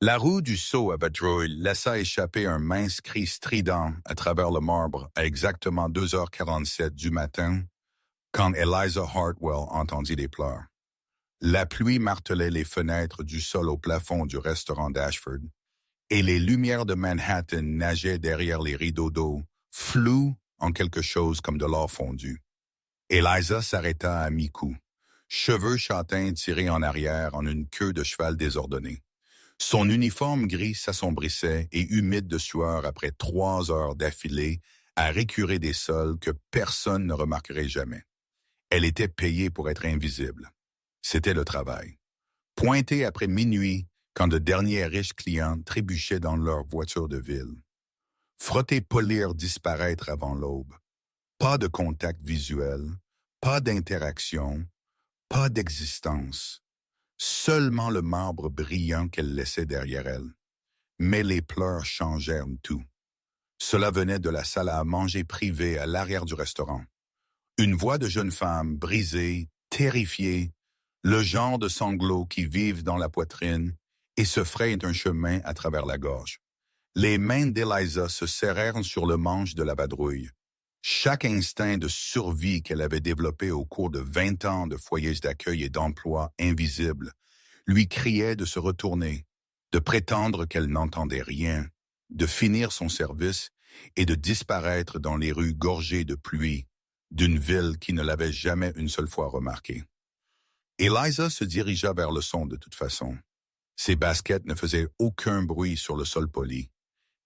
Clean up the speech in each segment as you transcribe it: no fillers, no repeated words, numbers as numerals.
La roue du seau à Vadrouille laissa échapper un mince cri strident à travers le marbre à exactement 2h47 du matin quand Eliza Hartwell entendit les pleurs. La pluie martelait les fenêtres du sol au plafond du restaurant d'Ashford et les lumières de Manhattan nageaient derrière les rideaux d'eau, floues en quelque chose comme de l'or fondu. Eliza s'arrêta à mi-coup, cheveux châtains tirés en arrière en une queue de cheval désordonnée. Son uniforme gris s'assombrissait et humide de sueur après 3 heures d'affilée à récurer des sols que personne ne remarquerait jamais. Elle était payée pour être invisible. C'était le travail. Pointé après minuit, quand de derniers riches clients trébuchaient dans leur voiture de ville. Frotter polir disparaître avant l'aube. Pas de contact visuel, pas d'interaction, pas d'existence. Seulement le marbre brillant qu'elle laissait derrière elle. Mais les pleurs changèrent tout. Cela venait de la salle à manger privée à l'arrière du restaurant. Une voix de jeune femme, brisée, terrifiée, le genre de sanglots qui vivent dans la poitrine et se frayent un chemin à travers la gorge. Les mains d'Eliza se serrèrent sur le manche de la vadrouille. Chaque instinct de survie qu'elle avait développé au cours de 20 ans de foyers d'accueil et d'emploi invisibles lui criait de se retourner, de prétendre qu'elle n'entendait rien, de finir son service et de disparaître dans les rues gorgées de pluie d'une ville qui ne l'avait jamais une seule fois remarquée. Eliza se dirigea vers le son de toute façon. Ses baskets ne faisaient aucun bruit sur le sol poli.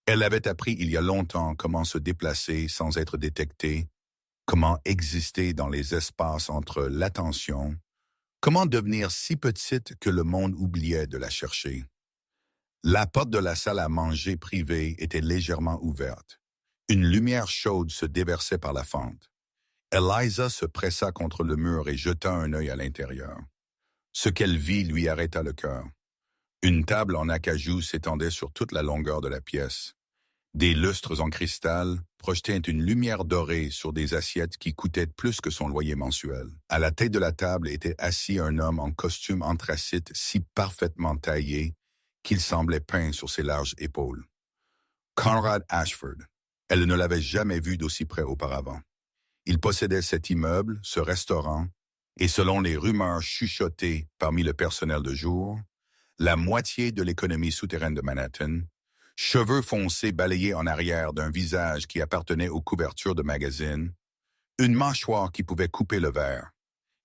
Elle avait appris il y a longtemps comment se déplacer sans être détectée, comment exister dans les espaces entre l'attention, comment devenir si petite que le monde oubliait de la chercher. La porte de la salle à manger privée était légèrement ouverte. Une lumière chaude se déversait par la fente. Eliza se pressa contre le mur et jeta un œil à l'intérieur. Ce qu'elle vit lui arrêta le cœur. Une table en acajou s'étendait sur toute la longueur de la pièce. Des lustres en cristal projetaient une lumière dorée sur des assiettes qui coûtaient plus que son loyer mensuel. À la tête de la table était assis un homme en costume anthracite si parfaitement taillé qu'il semblait peint sur ses larges épaules. Conrad Ashford. Elle ne l'avait jamais vu d'aussi près auparavant. Il possédait cet immeuble, ce restaurant, et selon les rumeurs chuchotées parmi le personnel de jour, la moitié de l'économie souterraine de Manhattan, cheveux foncés balayés en arrière d'un visage qui appartenait aux couvertures de magazines, une mâchoire qui pouvait couper le verre,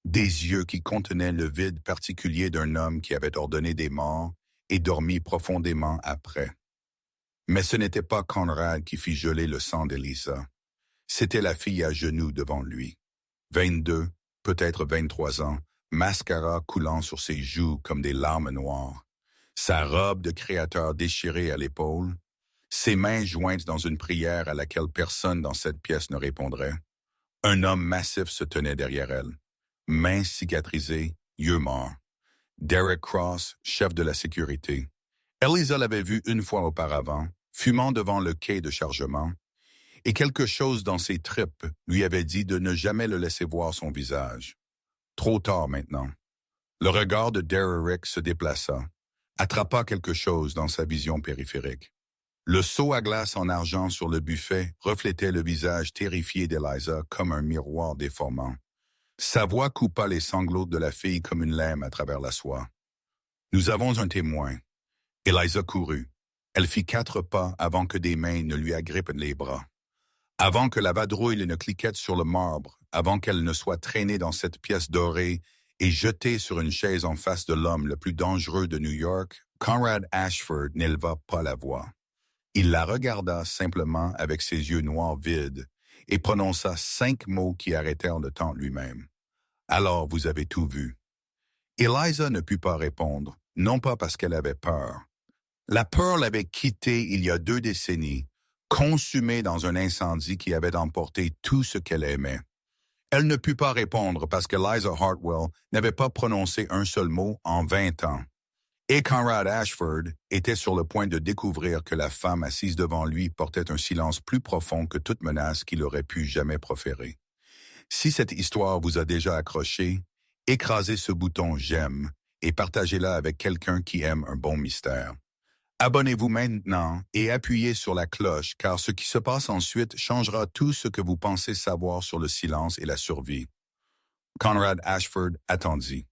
des yeux qui contenaient le vide particulier d'un homme qui avait ordonné des morts et dormi profondément après. Mais ce n'était pas Conrad qui fit geler le sang d'Elisa. C'était la fille à genoux devant lui. 22, peut-être 23 ans, mascara coulant sur ses joues comme des larmes noires. Sa robe de créateur déchirée à l'épaule, ses mains jointes dans une prière à laquelle personne dans cette pièce ne répondrait. Un homme massif se tenait derrière elle, mains cicatrisées, yeux morts. Derek Cross, chef de la sécurité. Eliza l'avait vu une fois auparavant, fumant devant le quai de chargement, et quelque chose dans ses tripes lui avait dit de ne jamais le laisser voir son visage. Trop tard maintenant. Le regard de Derek se déplaça, attrapa quelque chose dans sa vision périphérique. Le seau à glace en argent sur le buffet reflétait le visage terrifié d'Eliza comme un miroir déformant. Sa voix coupa les sanglots de la fille comme une lame à travers la soie. « Nous avons un témoin. » Eliza courut. Elle fit 4 pas avant que des mains ne lui agrippent les bras. Avant que la vadrouille ne cliquette sur le marbre, avant qu'elle ne soit traînée dans cette pièce dorée et jetée sur une chaise en face de l'homme le plus dangereux de New York, Conrad Ashford n'éleva pas la voix. Il la regarda simplement avec ses yeux noirs vides et prononça 5 mots qui arrêtèrent le temps lui-même. « Alors vous avez tout vu. » Eliza ne put pas répondre, non pas parce qu'elle avait peur. La peur l'avait quittée il y a 2 décennies, consumée dans un incendie qui avait emporté tout ce qu'elle aimait. Elle ne put pas répondre parce que Eliza Hartwell n'avait pas prononcé un seul mot en 20 ans. Et Conrad Ashford était sur le point de découvrir que la femme assise devant lui portait un silence plus profond que toute menace qu'il aurait pu jamais proférer. Si cette histoire vous a déjà accroché, écrasez ce bouton « J'aime » et partagez-la avec quelqu'un qui aime un bon mystère. Abonnez-vous maintenant et appuyez sur la cloche car ce qui se passe ensuite changera tout ce que vous pensez savoir sur le silence et la survie. Conrad Ashford attendit.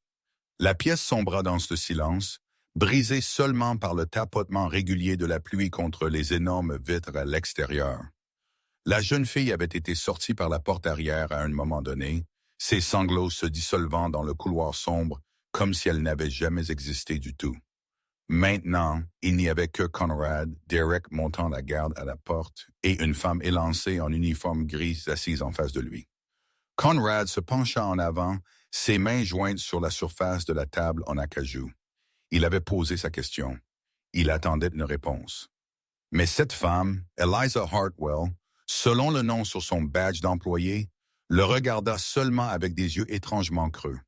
La pièce sombra dans ce silence, brisée seulement par le tapotement régulier de la pluie contre les énormes vitres à l'extérieur. La jeune fille avait été sortie par la porte arrière à un moment donné, ses sanglots se dissolvant dans le couloir sombre comme si elle n'avait jamais existé du tout. Maintenant, il n'y avait que Conrad, Derek montant la garde à la porte et une femme élancée en uniforme gris assise en face de lui. Conrad se pencha en avant, ses mains jointes sur la surface de la table en acajou. Il avait posé sa question. Il attendait une réponse. Mais cette femme, Eliza Hartwell, selon le nom sur son badge d'employé, le regarda seulement avec des yeux étrangement creux.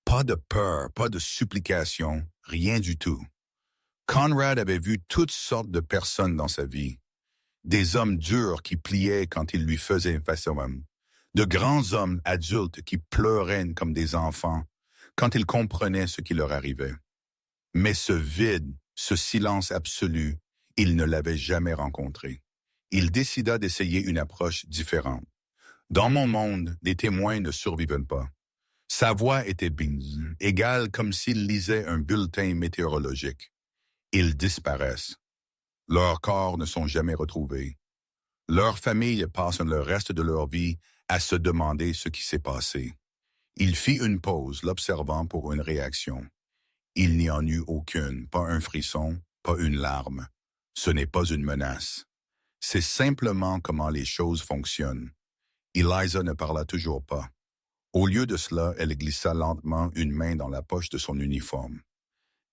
Pas de peur, pas de supplication, rien du tout. Conrad avait vu toutes sortes de personnes dans sa vie. Des hommes durs qui pliaient quand ils lui faisaient face à eux. De grands hommes adultes qui pleuraient comme des enfants quand ils comprenaient ce qui leur arrivait. Mais ce vide, ce silence absolu, il ne l'avait jamais rencontré. Il décida d'essayer une approche différente. Dans mon monde, les témoins ne survivent pas. Sa voix était égale comme s'il lisait un bulletin météorologique. Ils disparaissent. Leurs corps ne sont jamais retrouvés. Leurs familles passent le reste de leur vie à se demander ce qui s'est passé. Il fit une pause, l'observant pour une réaction. Il n'y en eut aucune, pas un frisson, pas une larme. Ce n'est pas une menace. C'est simplement comment les choses fonctionnent. Eliza ne parla toujours pas. Au lieu de cela, elle glissa lentement une main dans la poche de son uniforme.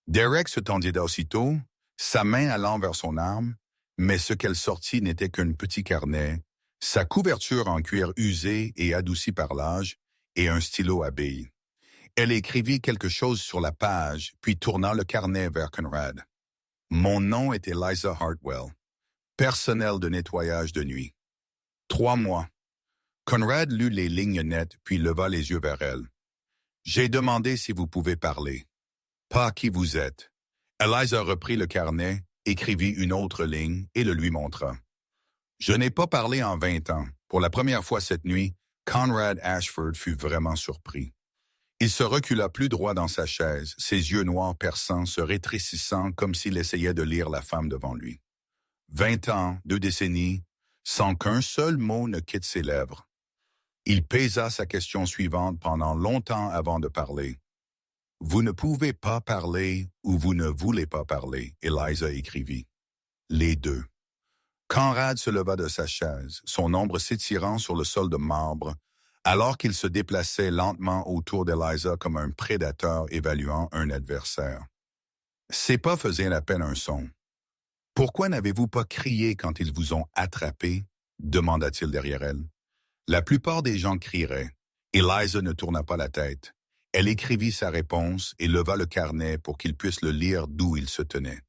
Derek se tendit aussitôt, sa main allant vers son arme, mais ce qu'elle sortit n'était qu'un petit carnet, sa couverture en cuir usé et adouci par l'âge, et un stylo à billes. Elle écrivit quelque chose sur la page, puis tourna le carnet vers Conrad. Mon nom est Eliza Hartwell, personnel de nettoyage de nuit. 3 mois. Conrad lut les lignes nettes, puis leva les yeux vers elle. J'ai demandé si vous pouvez parler. Pas qui vous êtes. Eliza reprit le carnet, écrivit une autre ligne et le lui montra. Je n'ai pas parlé en 20 ans. Pour la première fois cette nuit, Conrad Ashford fut vraiment surpris. Il se recula plus droit dans sa chaise, ses yeux noirs perçants se rétrécissant comme s'il essayait de lire la femme devant lui. 20 ans, 2 décennies, sans qu'un seul mot ne quitte ses lèvres. Il pesa sa question suivante pendant longtemps avant de parler. Vous ne pouvez pas parler ou vous ne voulez pas parler, Eliza écrivit. Les deux. Conrad se leva de sa chaise, son ombre s'étirant sur le sol de marbre, alors qu'il se déplaçait lentement autour d'Eliza comme un prédateur évaluant un adversaire. Ses pas faisaient à peine un son. « Pourquoi n'avez-vous pas crié quand ils vous ont attrapé » demanda-t-il derrière elle. La plupart des gens crieraient. Eliza ne tourna pas la tête. Elle écrivit sa réponse et leva le carnet pour qu'il puisse le lire d'où il se tenait.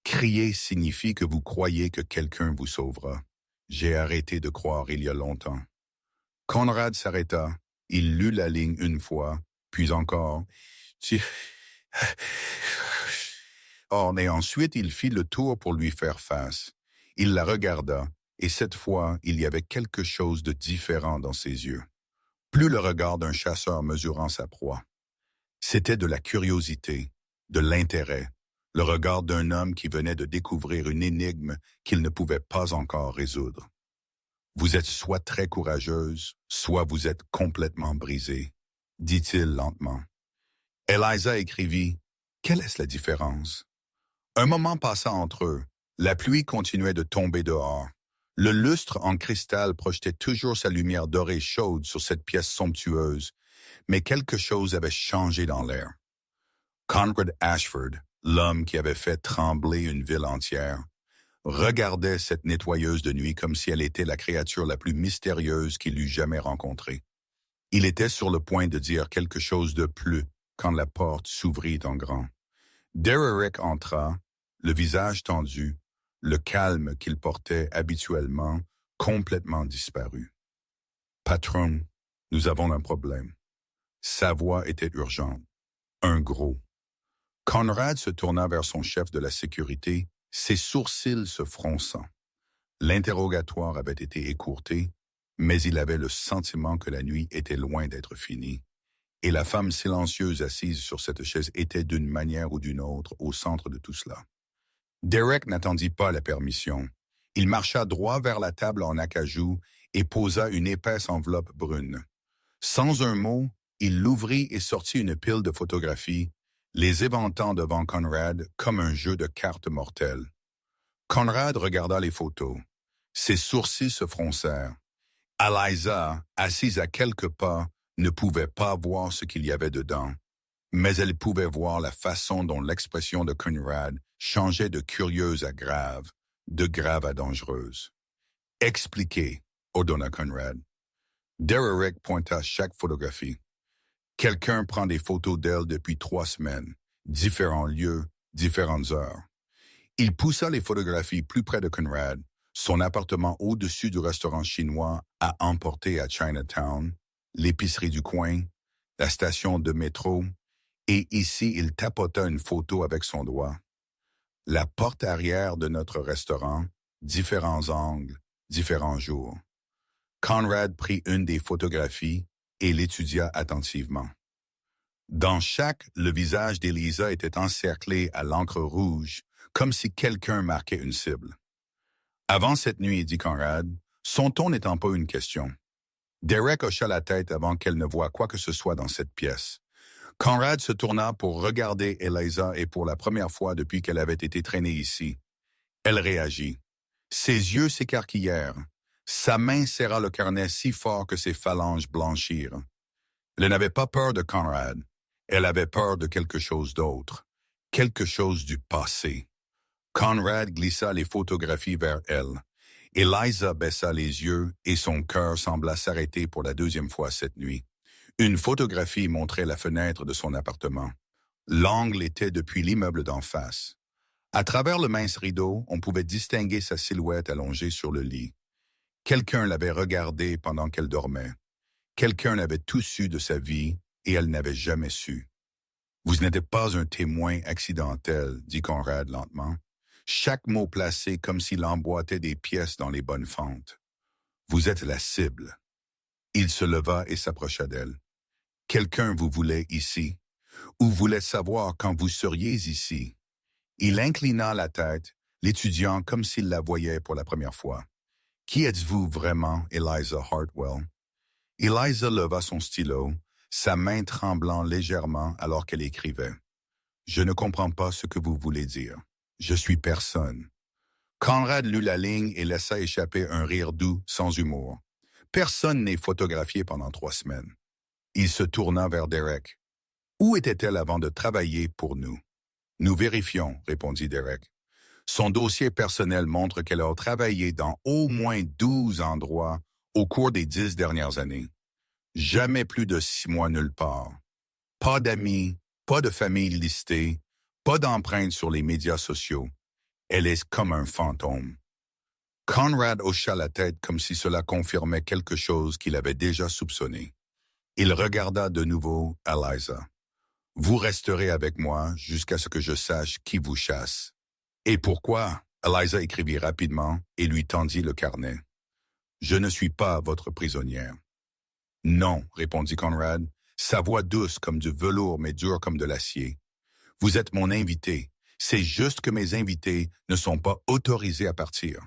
Crier signifie que vous croyez que quelqu'un vous sauvera. J'ai arrêté de croire il y a longtemps. Conrad s'arrêta. Il lut la ligne une fois, puis encore. Et ensuite il fit le tour pour lui faire face. Il la regarda, et cette fois, il y avait quelque chose de différent dans ses yeux. Plus le regard d'un chasseur mesurant sa proie. C'était de la curiosité, de l'intérêt, le regard d'un homme qui venait de découvrir une énigme qu'il ne pouvait pas encore résoudre. Vous êtes soit très courageuse, soit vous êtes complètement brisée, dit-il lentement. Eliza écrivit, « Quelle est la différence? » Un moment passa entre eux. La pluie continuait de tomber dehors. Le lustre en cristal projetait toujours sa lumière dorée chaude sur cette pièce somptueuse, mais quelque chose avait changé dans l'air. Conrad Ashford, l'homme qui avait fait trembler une ville entière, regardait cette nettoyeuse de nuit comme si elle était la créature la plus mystérieuse qu'il eût jamais rencontrée. Il était sur le point de dire quelque chose de plus quand la porte s'ouvrit en grand. Derek entra, le visage tendu, le calme qu'il portait habituellement, complètement disparu. « Patron, nous avons un problème. » Sa voix était urgente. Un gros. Conrad se tourna vers son chef de la sécurité, ses sourcils se fronçant. L'interrogatoire avait été écourté, mais il avait le sentiment que la nuit était loin d'être finie, et la femme silencieuse assise sur cette chaise était d'une manière ou d'une autre au centre de tout cela. Derek n'attendit pas la permission. Il marcha droit vers la table en acajou et posa une épaisse enveloppe brune. Sans un mot, il l'ouvrit et sortit une pile de photographies, les éventant devant Conrad comme un jeu de cartes mortelles. Conrad regarda les photos. Ses sourcils se froncèrent. Eliza, assise à quelques pas, ne pouvait pas voir ce qu'il y avait dedans, mais elle pouvait voir la façon dont l'expression de Conrad changeait de curieuse à grave, de grave à dangereuse. « Expliquez », ordonna Conrad. Derek pointa chaque photographie. Quelqu'un prend des photos d'elle depuis 3 semaines, différents lieux, différentes heures. Il poussa les photographies plus près de Conrad, son appartement au-dessus du restaurant chinois à emporter à Chinatown, l'épicerie du coin, la station de métro, et ici il tapota une photo avec son doigt. La porte arrière de notre restaurant, différents angles, différents jours. Conrad prit une des photographies et l'étudia attentivement. Dans chaque, le visage d'Eliza était encerclé à l'encre rouge, comme si quelqu'un marquait une cible. Avant cette nuit, dit Conrad, son ton n'étant pas une question. Derek hocha la tête avant qu'elle ne voie quoi que ce soit dans cette pièce. Conrad se tourna pour regarder Eliza et pour la première fois depuis qu'elle avait été traînée ici. Elle réagit. Ses yeux s'écarquillèrent. Sa main serra le carnet si fort que ses phalanges blanchirent. Elle n'avait pas peur de Conrad. Elle avait peur de quelque chose d'autre. Quelque chose du passé. Conrad glissa les photographies vers elle. Eliza baissa les yeux et son cœur sembla s'arrêter pour la 2e fois cette nuit. Une photographie montrait la fenêtre de son appartement. L'angle était depuis l'immeuble d'en face. À travers le mince rideau, on pouvait distinguer sa silhouette allongée sur le lit. Quelqu'un l'avait regardée pendant qu'elle dormait. Quelqu'un avait tout su de sa vie et elle n'avait jamais su. « Vous n'êtes pas un témoin accidentel, » dit Conrad lentement. Chaque mot placé comme s'il emboîtait des pièces dans les bonnes fentes. « Vous êtes la cible. » Il se leva et s'approcha d'elle. « Quelqu'un vous voulait ici, ou voulait savoir quand vous seriez ici. » Il inclina la tête, l'étudiant comme s'il la voyait pour la première fois. « Qui êtes-vous vraiment, Eliza Hartwell? » Eliza leva son stylo, sa main tremblant légèrement alors qu'elle écrivait. « Je ne comprends pas ce que vous voulez dire. Je suis personne. » Conrad lut la ligne et laissa échapper un rire doux, sans humour. Personne n'est photographié pendant 3 semaines. Il se tourna vers Derek. « Où était-elle avant de travailler pour nous? » « Nous vérifions, » répondit Derek. Son dossier personnel montre qu'elle a travaillé dans au moins 12 endroits au cours des 10 dernières années. Jamais plus de 6 mois nulle part. Pas d'amis, pas de famille listée, pas d'empreinte sur les médias sociaux. Elle est comme un fantôme. Conrad hocha la tête comme si cela confirmait quelque chose qu'il avait déjà soupçonné. Il regarda de nouveau Eliza. « Vous resterez avec moi jusqu'à ce que je sache qui vous chasse. » « Et pourquoi? » Eliza écrivit rapidement et lui tendit le carnet. « Je ne suis pas votre prisonnière. »« Non, » répondit Conrad, sa voix douce comme du velours mais dure comme de l'acier. « Vous êtes mon invité. C'est juste que mes invités ne sont pas autorisés à partir. »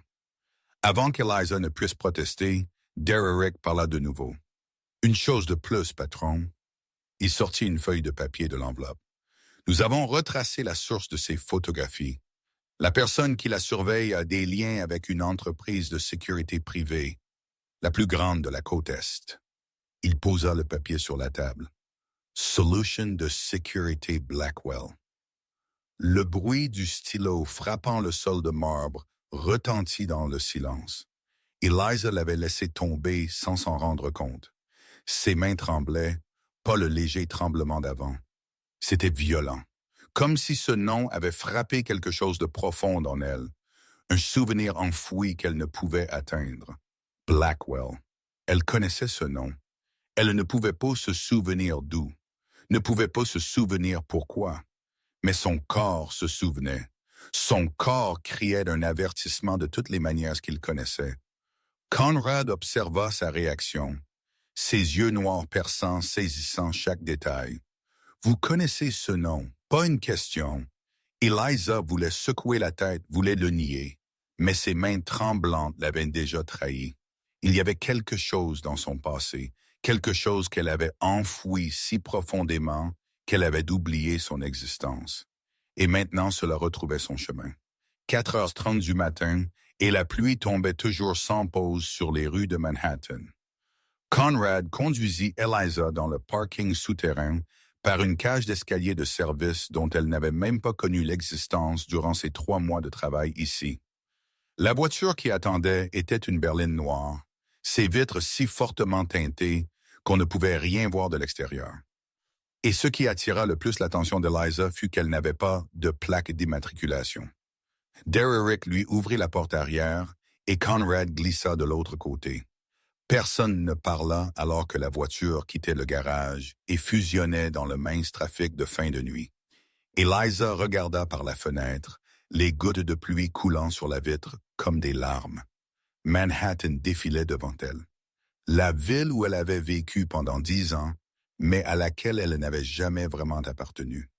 Avant qu'Eliza ne puisse protester, Derek parla de nouveau. « Une chose de plus, patron. » Il sortit une feuille de papier de l'enveloppe. « Nous avons retracé la source de ces photographies. La personne qui la surveille a des liens avec une entreprise de sécurité privée, la plus grande de la côte Est. » Il posa le papier sur la table. « Solution de sécurité Blackwell. » Le bruit du stylo frappant le sol de marbre retentit dans le silence. Eliza l'avait laissé tomber sans s'en rendre compte. Ses mains tremblaient, pas le léger tremblement d'avant. C'était violent, comme si ce nom avait frappé quelque chose de profond en elle, un souvenir enfoui qu'elle ne pouvait atteindre. Blackwell. Elle connaissait ce nom. Elle ne pouvait pas se souvenir d'où, ne pouvait pas se souvenir pourquoi. Mais son corps se souvenait. Son corps criait d'un avertissement de toutes les manières qu'il connaissait. Conrad observa sa réaction, ses yeux noirs perçants saisissant chaque détail. « Vous connaissez ce nom, pas une question. » Eliza voulait secouer la tête, voulait le nier, mais ses mains tremblantes l'avaient déjà trahi. Il y avait quelque chose dans son passé, quelque chose qu'elle avait enfoui si profondément qu'elle avait oublié son existence. Et maintenant cela retrouvait son chemin. 4h30 du matin, et la pluie tombait toujours sans pause sur les rues de Manhattan. Conrad conduisit Eliza dans le parking souterrain par une cage d'escalier de service dont elle n'avait même pas connu l'existence durant ses 3 mois de travail ici. La voiture qui attendait était une berline noire, ses vitres si fortement teintées qu'on ne pouvait rien voir de l'extérieur. Et ce qui attira le plus l'attention d'Eliza fut qu'elle n'avait pas de plaque d'immatriculation. Derrick lui ouvrit la porte arrière et Conrad glissa de l'autre côté. Personne ne parla alors que la voiture quittait le garage et fusionnait dans le mince trafic de fin de nuit. Eliza regarda par la fenêtre, les gouttes de pluie coulant sur la vitre comme des larmes. Manhattan défilait devant elle. La ville où elle avait vécu pendant 10 ans, mais à laquelle elle n'avait jamais vraiment appartenu.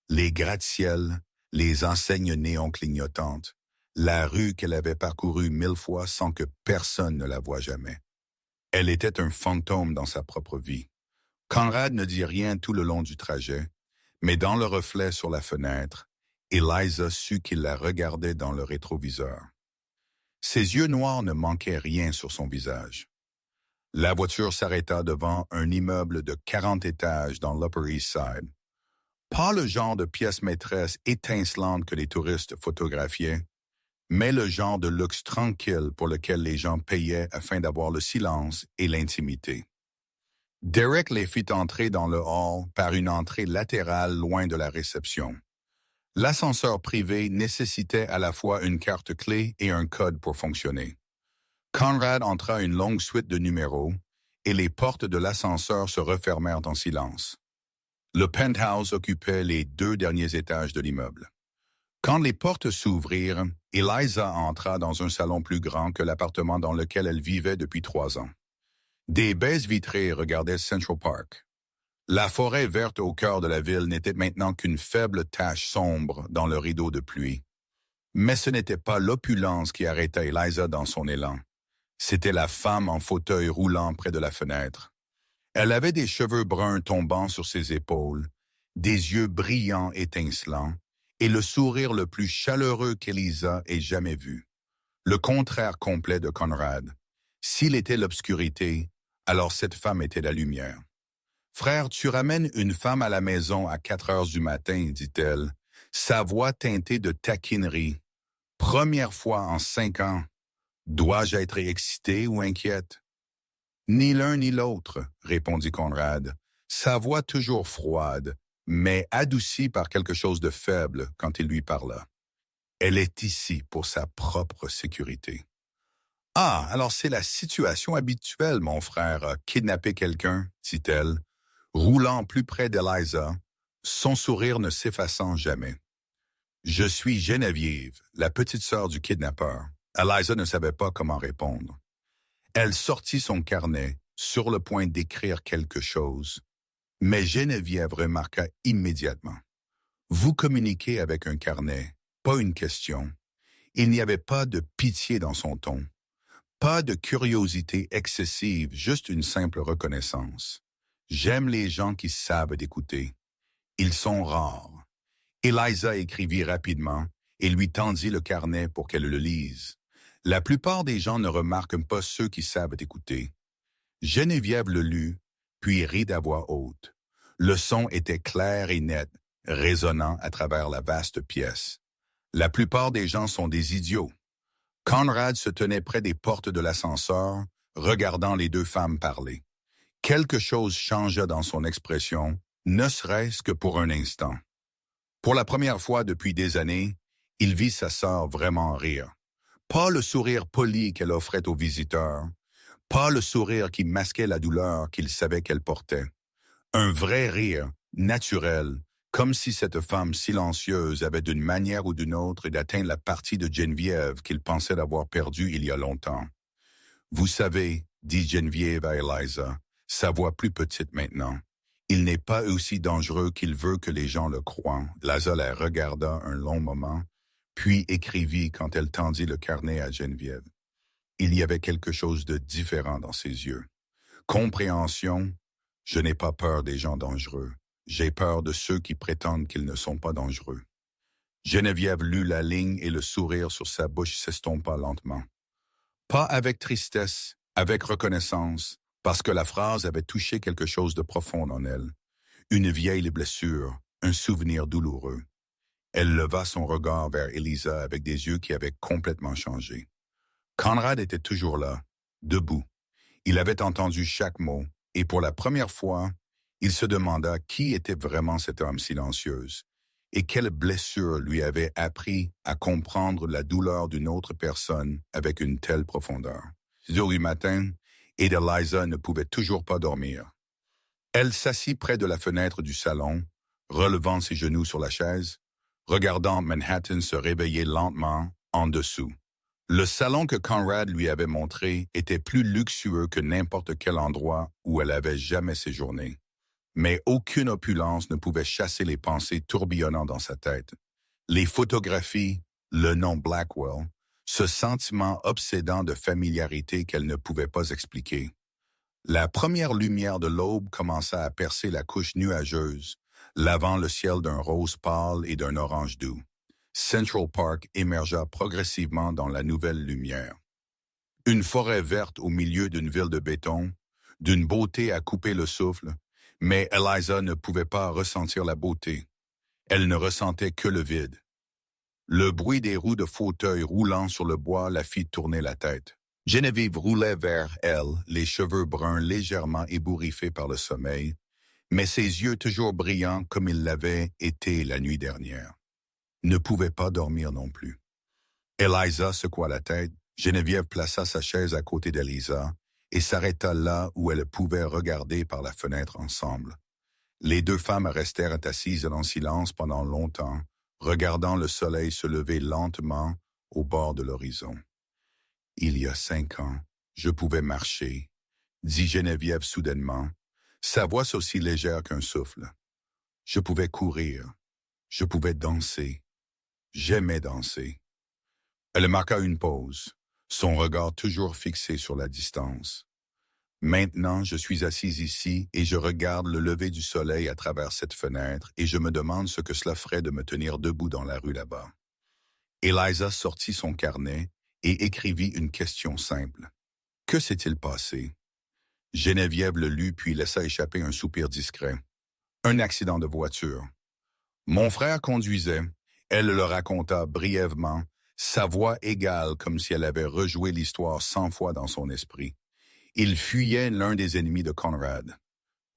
Les gratte-ciels, les enseignes néons clignotantes, la rue qu'elle avait parcourue 1000 fois sans que personne ne la voie jamais. Elle était un fantôme dans sa propre vie. Conrad ne dit rien tout le long du trajet, mais dans le reflet sur la fenêtre, Eliza sut qu'il la regardait dans le rétroviseur. Ses yeux noirs ne manquaient rien sur son visage. La voiture s'arrêta devant un immeuble de 40 étages dans l'Upper East Side. Pas le genre de pièce maîtresse étincelante que les touristes photographiaient, mais le genre de luxe tranquille pour lequel les gens payaient afin d'avoir le silence et l'intimité. Derrick les fit entrer dans le hall par une entrée latérale loin de la réception. L'ascenseur privé nécessitait à la fois une carte clé et un code pour fonctionner. Conrad entra une longue suite de numéros et les portes de l'ascenseur se refermèrent en silence. Le penthouse occupait les 2 derniers étages de l'immeuble. Quand les portes s'ouvrirent, Eliza entra dans un salon plus grand que l'appartement dans lequel elle vivait depuis 3 ans. Des baies vitrées regardaient Central Park. La forêt verte au cœur de la ville n'était maintenant qu'une faible tache sombre dans le rideau de pluie. Mais ce n'était pas l'opulence qui arrêta Eliza dans son élan. C'était la femme en fauteuil roulant près de la fenêtre. Elle avait des cheveux bruns tombant sur ses épaules, des yeux brillants étincelants, et le sourire le plus chaleureux qu'Eliza ait jamais vu. Le contraire complet de Conrad. S'il était l'obscurité, alors cette femme était la lumière. « Frère, tu ramènes une femme à la maison à 4 heures du matin, dit-elle, sa voix teintée de taquinerie. Première fois en 5 ans. Dois-je être excité ou inquiète? » « Ni l'un ni l'autre, répondit Conrad, sa voix toujours froide, mais adoucie par quelque chose de faible quand il lui parla. Elle est ici pour sa propre sécurité. Ah, alors c'est la situation habituelle, mon frère, kidnapper quelqu'un, dit-elle, roulant plus près d'Eliza, son sourire ne s'effaçant jamais. Je suis Geneviève, la petite sœur du kidnappeur. Eliza ne savait pas comment répondre. Elle sortit son carnet, sur le point d'écrire quelque chose, mais Geneviève remarqua immédiatement. Vous communiquez avec un carnet, pas une question. Il n'y avait pas de pitié dans son ton, pas de curiosité excessive, juste une simple reconnaissance. J'aime les gens qui savent écouter. Ils sont rares. Eliza écrivit rapidement et lui tendit le carnet pour qu'elle le lise. La plupart des gens ne remarquent pas ceux qui savent écouter. Geneviève le lut, puis rit à voix haute. Le son était clair et net, résonnant à travers la vaste pièce. La plupart des gens sont des idiots. Conrad se tenait près des portes de l'ascenseur, regardant les 2 femmes parler. Quelque chose changea dans son expression, ne serait-ce que pour un instant. Pour la première fois depuis des années, il vit sa sœur vraiment rire. Pas le sourire poli qu'elle offrait aux visiteurs, pas le sourire qui masquait la douleur qu'il savait qu'elle portait. Un vrai rire, naturel, Comme si cette femme silencieuse avait d'une manière ou d'une autre d'atteindre la partie de Geneviève qu'il pensait avoir perdue il y a longtemps. Vous savez, dit Geneviève à Eliza, sa voix plus petite maintenant. Il n'est pas aussi dangereux qu'il veut que les gens le croient. Eliza la regarda un long moment, puis écrivit quand elle tendit le carnet à Geneviève. Il y avait quelque chose de différent dans ses yeux. Compréhension, je n'ai pas peur des gens dangereux. J'ai peur de ceux qui prétendent qu'ils ne sont pas dangereux. Geneviève lut la ligne et le sourire sur sa bouche s'estompa lentement. Pas avec tristesse, avec reconnaissance, parce que la phrase avait touché quelque chose de profond en elle. Une vieille blessure, un souvenir douloureux. Elle leva son regard vers Eliza avec des yeux qui avaient complètement changé. Conrad était toujours là, debout. Il avait entendu chaque mot, et pour la première fois, il se demanda qui était vraiment cet homme silencieuse, et quelle blessure lui avait appris à comprendre la douleur d'une autre personne avec une telle profondeur. 6 heures du matin, et Eliza ne pouvait toujours pas dormir. Elle s'assit près de la fenêtre du salon, relevant ses genoux sur la chaise, regardant Manhattan se réveiller lentement en dessous. Le salon que Conrad lui avait montré était plus luxueux que n'importe quel endroit où elle avait jamais séjourné. Mais aucune opulence ne pouvait chasser les pensées tourbillonnant dans sa tête. Les photographies, le nom Blackwell, ce sentiment obsédant de familiarité qu'elle ne pouvait pas expliquer. La première lumière de l'aube commença à percer la couche nuageuse, lavant le ciel d'un rose pâle et d'un orange doux. Central Park émergea progressivement dans la nouvelle lumière. Une forêt verte au milieu d'une ville de béton, d'une beauté à couper le souffle, mais Eliza ne pouvait pas ressentir la beauté. Elle ne ressentait que le vide. Le bruit des roues de fauteuil roulant sur le bois la fit tourner la tête. Geneviève roulait vers elle, les cheveux bruns légèrement ébouriffés par le sommeil, mais ses yeux toujours brillants comme ils l'avaient été la nuit dernière. Ne pouvait pas dormir non plus. Eliza secoua la tête, Geneviève plaça sa chaise à côté d'Eliza et s'arrêta là où elle pouvait regarder par la fenêtre ensemble. Les deux femmes restèrent assises en silence pendant longtemps, regardant le soleil se lever lentement au bord de l'horizon. « Il y a 5 ans, je pouvais marcher, » dit Geneviève soudainement, sa voix aussi légère qu'un souffle. « Je pouvais courir, je pouvais danser. J'aimais danser. » Elle marqua une pause, son regard toujours fixé sur la distance. « Maintenant, je suis assise ici et je regarde le lever du soleil à travers cette fenêtre et je me demande ce que cela ferait de me tenir debout dans la rue là-bas. » Eliza sortit son carnet et écrivit une question simple. « Que s'est-il passé? » Geneviève le lut puis laissa échapper un soupir discret. « Un accident de voiture. Mon frère conduisait. » Elle le raconta brièvement, sa voix égale comme si elle avait rejoué l'histoire 100 fois dans son esprit. Il fuyait l'un des ennemis de Conrad.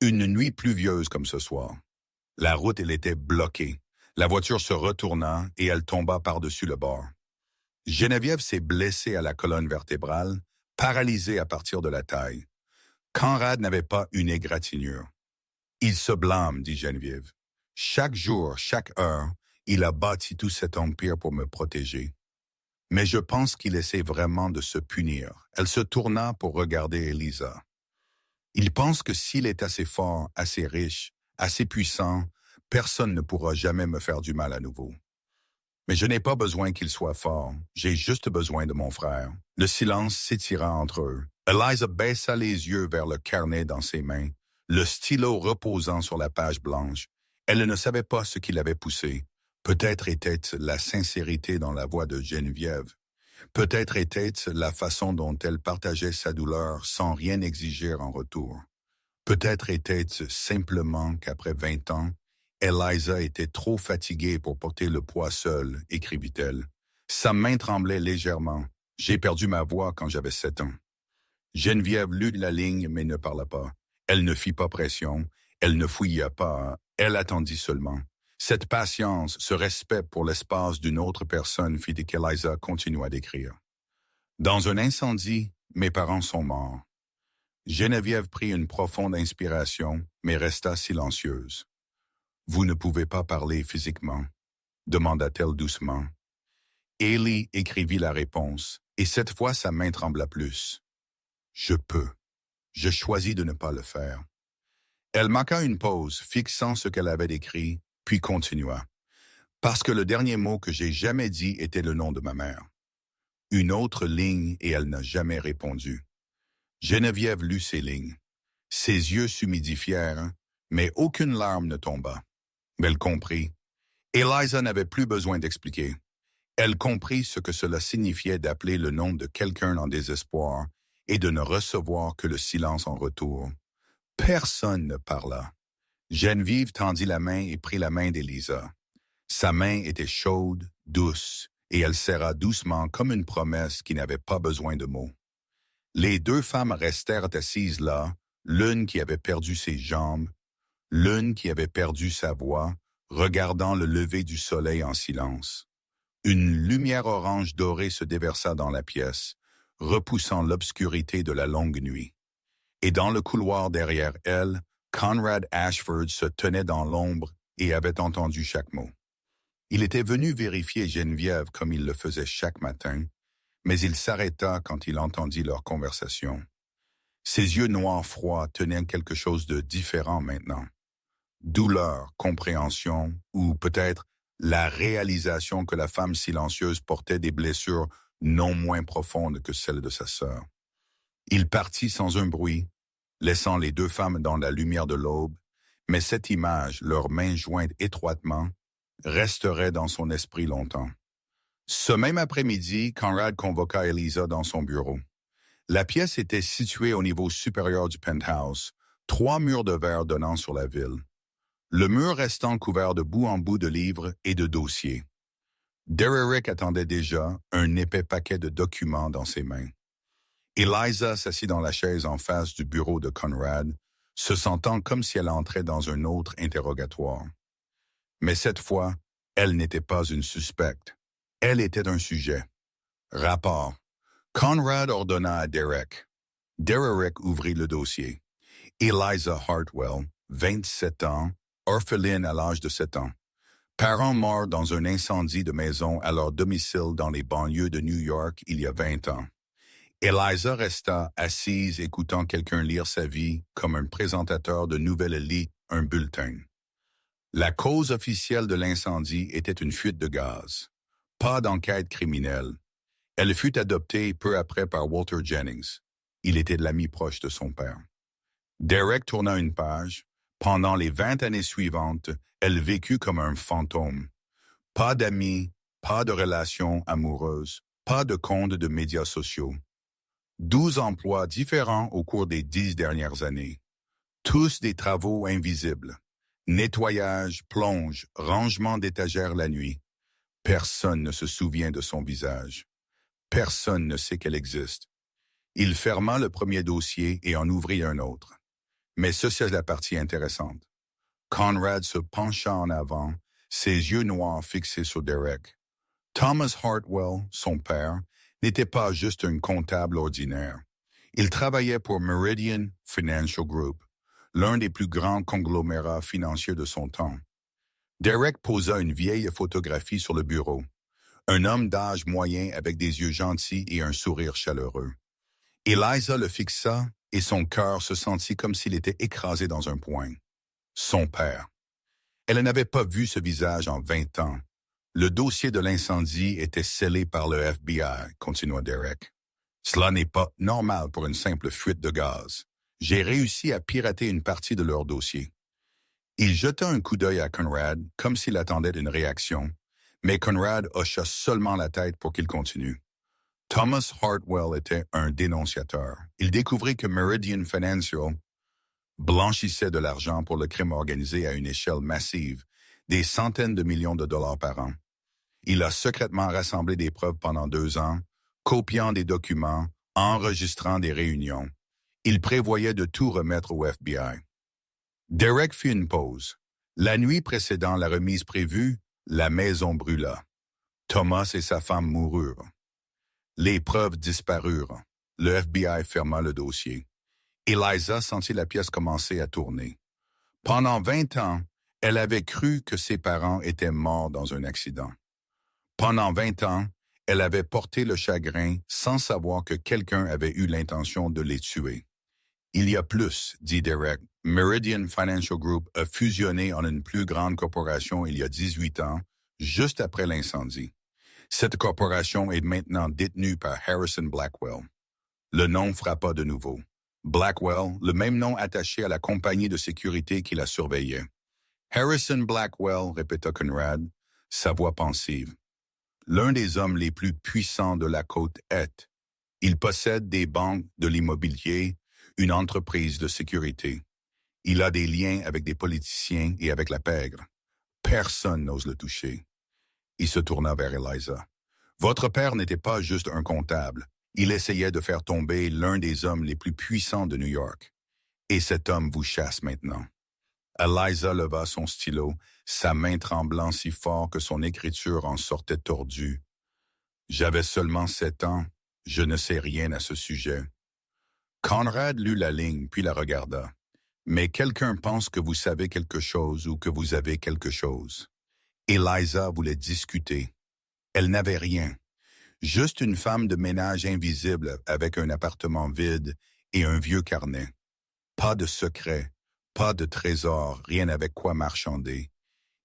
Une nuit pluvieuse comme ce soir. La route, elle était bloquée. La voiture se retourna et elle tomba par-dessus le bord. Geneviève s'est blessée à la colonne vertébrale, paralysée à partir de la taille. Conrad n'avait pas une égratignure. « Il se blâme, dit Geneviève. Chaque jour, chaque heure, il a bâti tout cet empire pour me protéger. Mais je pense qu'il essaie vraiment de se punir. » Elle se tourna pour regarder Eliza. « Il pense que s'il est assez fort, assez riche, assez puissant, personne ne pourra jamais me faire du mal à nouveau. Mais je n'ai pas besoin qu'il soit fort. J'ai juste besoin de mon frère. » Le silence s'étira entre eux. Eliza baissa les yeux vers le carnet dans ses mains, le stylo reposant sur la page blanche. Elle ne savait pas ce qui l'avait poussé. Peut-être était-ce la sincérité dans la voix de Geneviève. Peut-être était-ce la façon dont elle partageait sa douleur sans rien exiger en retour. Peut-être était-ce simplement qu'après 20 ans, Eliza était trop fatiguée pour porter le poids seule, écrivit-elle. Sa main tremblait légèrement. J'ai perdu ma voix quand j'avais 7 ans. Geneviève lut la ligne mais ne parla pas. Elle ne fit pas pression, elle ne fouilla pas, elle attendit seulement. Cette patience, ce respect pour l'espace d'une autre personne fit qu'Eliza continua d'écrire. Dans un incendie, mes parents sont morts. Geneviève prit une profonde inspiration, mais resta silencieuse. Vous ne pouvez pas parler physiquement, demanda-t-elle doucement. Hailey écrivit la réponse, et cette fois sa main trembla plus. Je peux. Je choisis de ne pas le faire. Elle marqua une pause, fixant ce qu'elle avait écrit, puis continua. Parce que le dernier mot que j'ai jamais dit était le nom de ma mère. Une autre ligne et elle n'a jamais répondu. Geneviève lut ces lignes. Ses yeux s'humidifièrent, mais aucune larme ne tomba. Elle comprit. Eliza n'avait plus besoin d'expliquer. Elle comprit ce que cela signifiait d'appeler le nom de quelqu'un en désespoir et de ne recevoir que le silence en retour. Personne ne parla. Geneviève tendit la main et prit la main d'Eliza. Sa main était chaude, douce, et elle serra doucement comme une promesse qui n'avait pas besoin de mots. Les deux femmes restèrent assises là, l'une qui avait perdu ses jambes, l'une qui avait perdu sa voix, regardant le lever du soleil en silence. Une lumière orange dorée se déversa dans la pièce, repoussant l'obscurité de la longue nuit. Et dans le couloir derrière elle, Conrad Ashford se tenait dans l'ombre et avait entendu chaque mot. Il était venu vérifier Geneviève comme il le faisait chaque matin, mais il s'arrêta quand il entendit leur conversation. Ses yeux noirs froids tenaient quelque chose de différent maintenant. Douleur, compréhension, ou peut-être la réalisation que la femme silencieuse portait des blessures non moins profondes que celles de sa sœur. Il partit sans un bruit, laissant les deux femmes dans la lumière de l'aube, mais cette image, leurs mains jointes étroitement, resterait dans son esprit longtemps. Ce même après-midi, Conrad convoqua Eliza dans son bureau. La pièce était située au niveau supérieur du penthouse, 3 murs de verre donnant sur la ville. Le mur restant couvert de bout en bout de livres et de dossiers. Derrick attendait déjà, un épais paquet de documents dans ses mains. Eliza s'assit dans la chaise en face du bureau de Conrad, se sentant comme si elle entrait dans un autre interrogatoire. Mais cette fois, elle n'était pas une suspecte. Elle était un sujet. Rapport. Conrad ordonna à Derrick. Derrick ouvrit le dossier. Eliza Hartwell, 27 ans, orpheline à l'âge de 7 ans. Parents morts dans un incendie de maison à leur domicile dans les banlieues de New York il y a 20 ans. Eliza resta assise écoutant quelqu'un lire sa vie comme un présentateur de nouvelles lit un bulletin. La cause officielle de l'incendie était une fuite de gaz. Pas d'enquête criminelle. Elle fut adoptée peu après par Walter Jennings. Il était l'ami proche de son père. Derrick tourna une page. Pendant les 20 années suivantes, elle vécut comme un fantôme. Pas d'amis, pas de relations amoureuses, pas de compte de médias sociaux. 12 emplois différents au cours des 10 dernières années. Tous des travaux invisibles. Nettoyage, plonge, rangement d'étagères la nuit. Personne ne se souvient de son visage. Personne ne sait qu'elle existe. Il ferma le premier dossier et en ouvrit un autre. Mais ceci est la partie intéressante. Conrad se pencha en avant, ses yeux noirs fixés sur Derrick. Thomas Hartwell, son père, n'était pas juste un comptable ordinaire. Il travaillait pour Meridian Financial Group, l'un des plus grands conglomérats financiers de son temps. Derrick posa une vieille photographie sur le bureau. Un homme d'âge moyen avec des yeux gentils et un sourire chaleureux. Eliza le fixa et son cœur se sentit comme s'il était écrasé dans un poing. Son père. Elle n'avait pas vu ce visage en 20 ans. Le dossier de l'incendie était scellé par le FBI, continua Derrick. Cela n'est pas normal pour une simple fuite de gaz. J'ai réussi à pirater une partie de leur dossier. Il jeta un coup d'œil à Conrad, comme s'il attendait une réaction, mais Conrad hocha seulement la tête pour qu'il continue. Thomas Hartwell était un dénonciateur. Il découvrit que Meridian Financial blanchissait de l'argent pour le crime organisé à une échelle massive, des centaines de millions de dollars par an. Il a secrètement rassemblé des preuves pendant 2 ans, copiant des documents, enregistrant des réunions. Il prévoyait de tout remettre au FBI. Derrick fit une pause. La nuit précédant la remise prévue, la maison brûla. Thomas et sa femme moururent. Les preuves disparurent. Le FBI ferma le dossier. Eliza sentit la pièce commencer à tourner. Pendant 20 ans, Elle avait cru que ses parents étaient morts dans un accident. Pendant 20 ans, elle avait porté le chagrin sans savoir que quelqu'un avait eu l'intention de les tuer. Il y a plus, dit Derek. Meridian Financial Group a fusionné en une plus grande corporation il y a 18 ans, juste après l'incendie. Cette corporation est maintenant détenue par Harrison Blackwell. Le nom frappa de nouveau. Blackwell, le même nom attaché à la compagnie de sécurité qui la surveillait. Harrison Blackwell, répéta Conrad, sa voix pensive. L'un des hommes les plus puissants de la côte est. Il possède des banques, de l'immobilier, une entreprise de sécurité. Il a des liens avec des politiciens et avec la pègre. Personne n'ose le toucher. Il se tourna vers Eliza. Votre père n'était pas juste un comptable. Il essayait de faire tomber l'un des hommes les plus puissants de New York. Et cet homme vous chasse maintenant. Eliza leva son stylo, sa main tremblant si fort que son écriture en sortait tordue. J'avais seulement 7 ans. Je ne sais rien à ce sujet. Conrad lut la ligne, puis la regarda. Mais quelqu'un pense que vous savez quelque chose ou que vous avez quelque chose. Eliza voulait discuter. Elle n'avait rien. Juste une femme de ménage invisible avec un appartement vide et un vieux carnet. Pas de secret, pas de trésor, rien avec quoi marchander.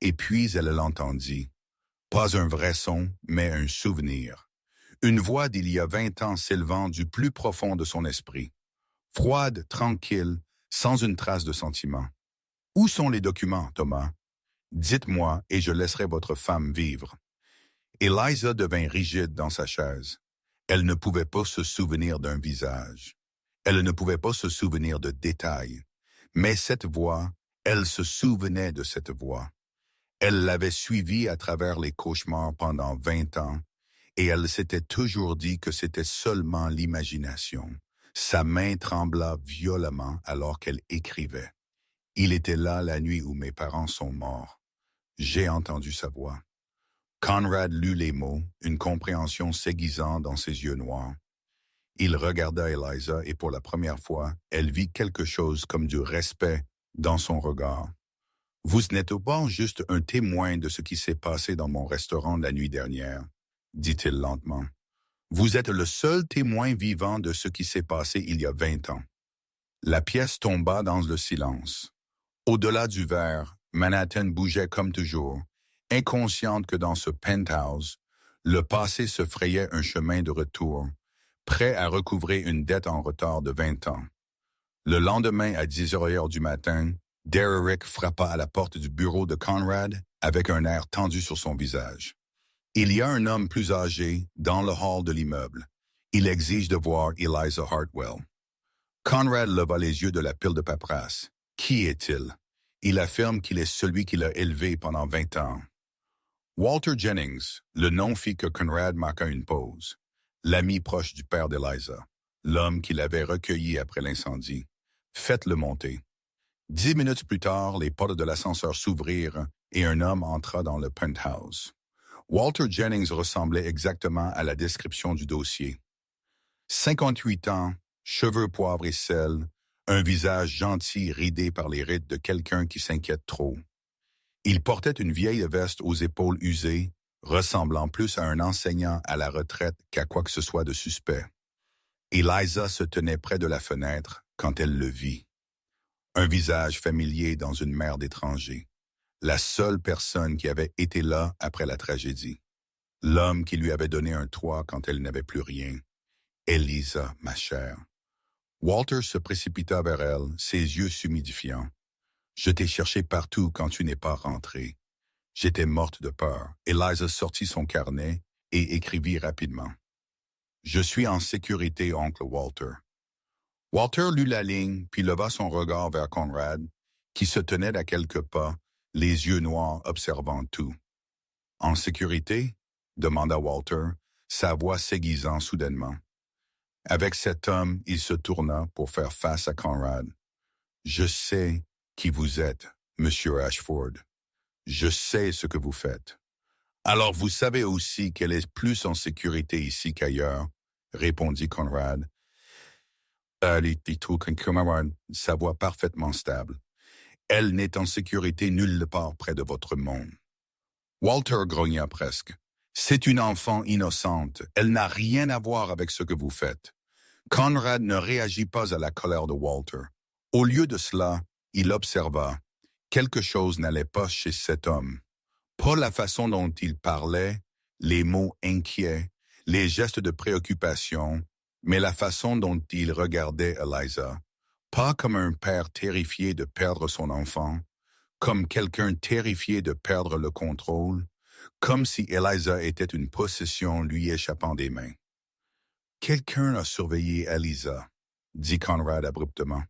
Et puis elle l'entendit. Pas un vrai son, mais un souvenir. Une voix d'il y a 20 ans s'élevant du plus profond de son esprit. Froide, tranquille, sans une trace de sentiment. Où sont les documents, Thomas? Dites-moi et je laisserai votre femme vivre. Eliza devint rigide dans sa chaise. Elle ne pouvait pas se souvenir d'un visage. Elle ne pouvait pas se souvenir de détails. Mais cette voix, elle se souvenait de cette voix. Elle l'avait suivie à travers les cauchemars pendant 20 ans, et elle s'était toujours dit que c'était seulement l'imagination. Sa main trembla violemment alors qu'elle écrivait. Il était là la nuit où mes parents sont morts. J'ai entendu sa voix. Conrad lut les mots, une compréhension s'aiguisant dans ses yeux noirs. Il regarda Eliza et pour la première fois, elle vit quelque chose comme du respect dans son regard. Vous n'êtes pas juste un témoin de ce qui s'est passé dans mon restaurant la nuit dernière, dit-il lentement. Vous êtes le seul témoin vivant de ce qui s'est passé il y a 20 ans. La pièce tomba dans le silence. Au-delà du verre, Manhattan bougeait comme toujours, inconsciente que dans ce penthouse, le passé se frayait un chemin de retour, prêt à recouvrer une dette en retard de 20 ans. Le lendemain à 10h du matin, Derek frappa à la porte du bureau de Conrad avec un air tendu sur son visage. Il y a un homme plus âgé dans le hall de l'immeuble. Il exige de voir Eliza Hartwell. Conrad leva les yeux de la pile de paperasse. Qui est-il? Il affirme qu'il est celui qui l'a élevé pendant 20 ans. Walter Jennings, le nom fit que Conrad marqua une pause. L'ami proche du père d'Eliza, l'homme qui l'avait recueilli après l'incendie. Faites-le monter. 10 minutes plus tard, les portes de l'ascenseur s'ouvrirent et un homme entra dans le penthouse. Walter Jennings ressemblait exactement à la description du dossier. 58 ans, cheveux poivre et sel, un visage gentil ridé par les rides de quelqu'un qui s'inquiète trop. Il portait une vieille veste aux épaules usées, ressemblant plus à un enseignant à la retraite qu'à quoi que ce soit de suspect. Eliza se tenait près de la fenêtre quand elle le vit. Un visage familier dans une mer d'étrangers. La seule personne qui avait été là après la tragédie. L'homme qui lui avait donné un toit quand elle n'avait plus rien. Eliza, ma chère. Walter se précipita vers elle, ses yeux s'humidifiant. Je t'ai cherché partout quand tu n'es pas rentré. J'étais morte de peur. Eliza sortit son carnet et écrivit rapidement. Je suis en sécurité, oncle Walter. Walter lut la ligne, puis leva son regard vers Conrad, qui se tenait à quelques pas, les yeux noirs observant tout. En sécurité? Demanda Walter, sa voix s'aiguisant soudainement. Avec cet homme, il se tourna pour faire face à Conrad. Je sais qui vous êtes, Monsieur Ashford. Je sais ce que vous faites. Alors vous savez aussi qu'elle est plus en sécurité ici qu'ailleurs, répondit Conrad. Sa voix parfaitement stable. Elle n'est en sécurité nulle part près de votre monde. Walter grogna presque. C'est une enfant innocente. Elle n'a rien à voir avec ce que vous faites. Conrad ne réagit pas à la colère de Walter. Au lieu de cela, il observa. Quelque chose n'allait pas chez cet homme. Pas la façon dont il parlait, les mots inquiets, les gestes de préoccupation, mais la façon dont il regardait Eliza. Pas comme un père terrifié de perdre son enfant, comme quelqu'un terrifié de perdre le contrôle, comme si Eliza était une possession lui échappant des mains. Quelqu'un a surveillé Eliza, dit Conrad abruptement,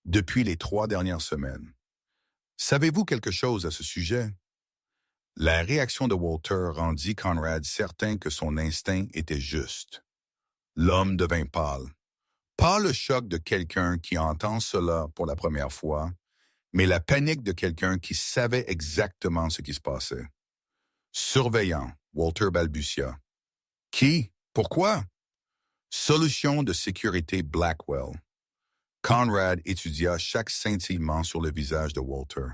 depuis les 3 dernières semaines. Savez-vous quelque chose à ce sujet? La réaction de Walter rendit Conrad certain que son instinct était juste. L'homme devint pâle. Pas le choc de quelqu'un qui entend cela pour la première fois, mais la panique de quelqu'un qui savait exactement ce qui se passait. Surveillant, Walter balbutia. Qui? Pourquoi? Solution de sécurité Blackwell. Conrad étudia chaque scintillement sur le visage de Walter.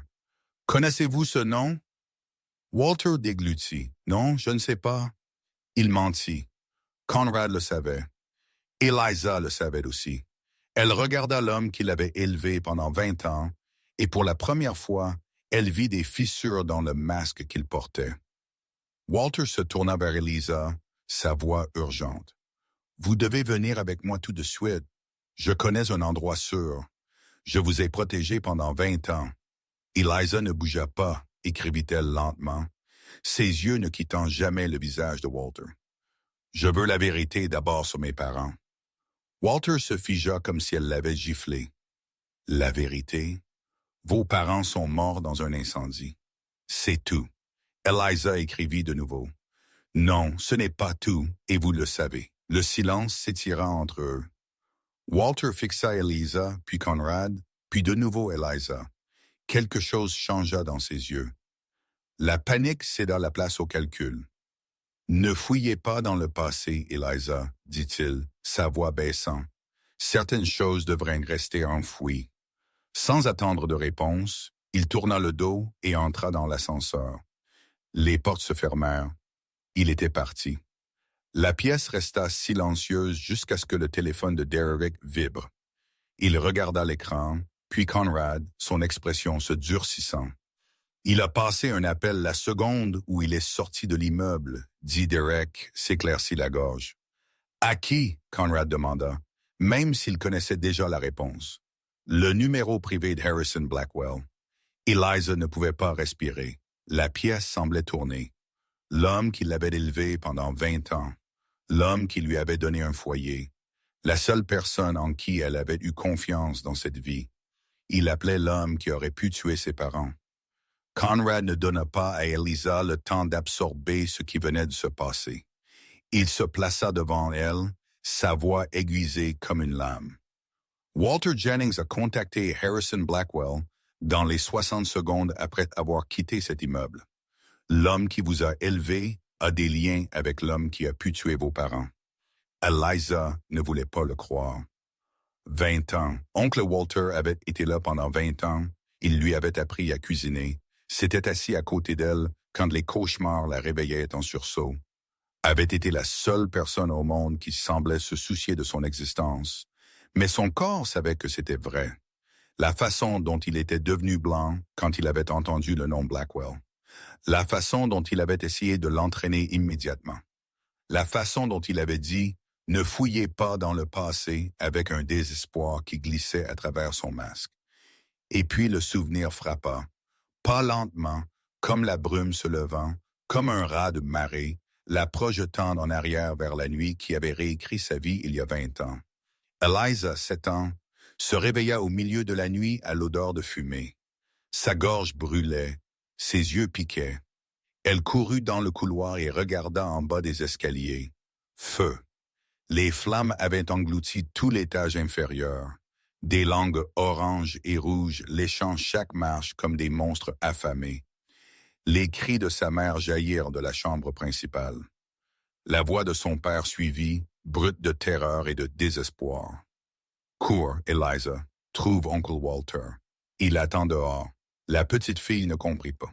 Connaissez-vous ce nom? Walter déglutit. Non, je ne sais pas. Il mentit. Conrad le savait. Eliza le savait aussi. Elle regarda l'homme qui l'avait élevé pendant 20 ans, et pour la première fois, elle vit des fissures dans le masque qu'il portait. Walter se tourna vers Eliza, sa voix urgente. « Vous devez venir avec moi tout de suite. Je connais un endroit sûr. Je vous ai protégé pendant 20 ans. » Eliza ne bougea pas, écrivit-elle lentement, ses yeux ne quittant jamais le visage de Walter. « Je veux la vérité d'abord sur mes parents. » Walter se figea comme si elle l'avait giflé. « La vérité? Vos parents sont morts dans un incendie. C'est tout. » Eliza écrivit de nouveau. « Non, ce n'est pas tout, et vous le savez. » Le silence s'étira entre eux. Walter fixa Eliza, puis Conrad, puis de nouveau Eliza. Quelque chose changea dans ses yeux. La panique céda la place au calcul. « Ne fouillez pas dans le passé, Eliza, dit-il, sa voix baissant. Certaines choses devraient rester enfouies. » Sans attendre de réponse, il tourna le dos et entra dans l'ascenseur. Les portes se fermèrent. Il était parti. La pièce resta silencieuse jusqu'à ce que le téléphone de Derrick vibre. Il regarda l'écran, puis Conrad, son expression se durcissant. « Il a passé un appel la seconde où il est sorti de l'immeuble, » dit Derrick, s'éclaircit la gorge. « À qui? » Conrad demanda, même s'il connaissait déjà la réponse. Le numéro privé de Harrison Blackwell. Eliza ne pouvait pas respirer. La pièce semblait tourner. L'homme qui l'avait élevé pendant 20 ans. L'homme qui lui avait donné un foyer. La seule personne en qui elle avait eu confiance dans cette vie. Il appelait l'homme qui aurait pu tuer ses parents. Conrad ne donna pas à Eliza le temps d'absorber ce qui venait de se passer. Il se plaça devant elle, sa voix aiguisée comme une lame. Walter Jennings a contacté Harrison Blackwell dans les 60 secondes après avoir quitté cet immeuble. L'homme qui vous a élevé a des liens avec l'homme qui a pu tuer vos parents. Eliza ne voulait pas le croire. 20 ans. Oncle Walter avait été là pendant 20 ans. Il lui avait appris à cuisiner. S'était assis à côté d'elle quand les cauchemars la réveillaient en sursaut. Avait été la seule personne au monde qui semblait se soucier de son existence. Mais son corps savait que c'était vrai. La façon dont il était devenu blanc quand il avait entendu le nom Blackwell. La façon dont il avait essayé de l'entraîner immédiatement. La façon dont il avait dit « Ne fouillez pas dans le passé » avec un désespoir qui glissait à travers son masque. Et puis le souvenir frappa, pas lentement, comme la brume se levant, comme un raz de marée, la projetant en arrière vers la nuit qui avait réécrit sa vie il y a 20 ans. Eliza, 7 ans, se réveilla au milieu de la nuit à l'odeur de fumée. Sa gorge brûlait, ses yeux piquaient. Elle courut dans le couloir et regarda en bas des escaliers. Feu. Les flammes avaient englouti tout l'étage inférieur. Des langues oranges et rouges léchant chaque marche comme des monstres affamés. Les cris de sa mère jaillirent de la chambre principale. La voix de son père suivit, brute de terreur et de désespoir. « Cours, Eliza, trouve oncle Walter. » Il attend dehors. La petite fille ne comprit pas.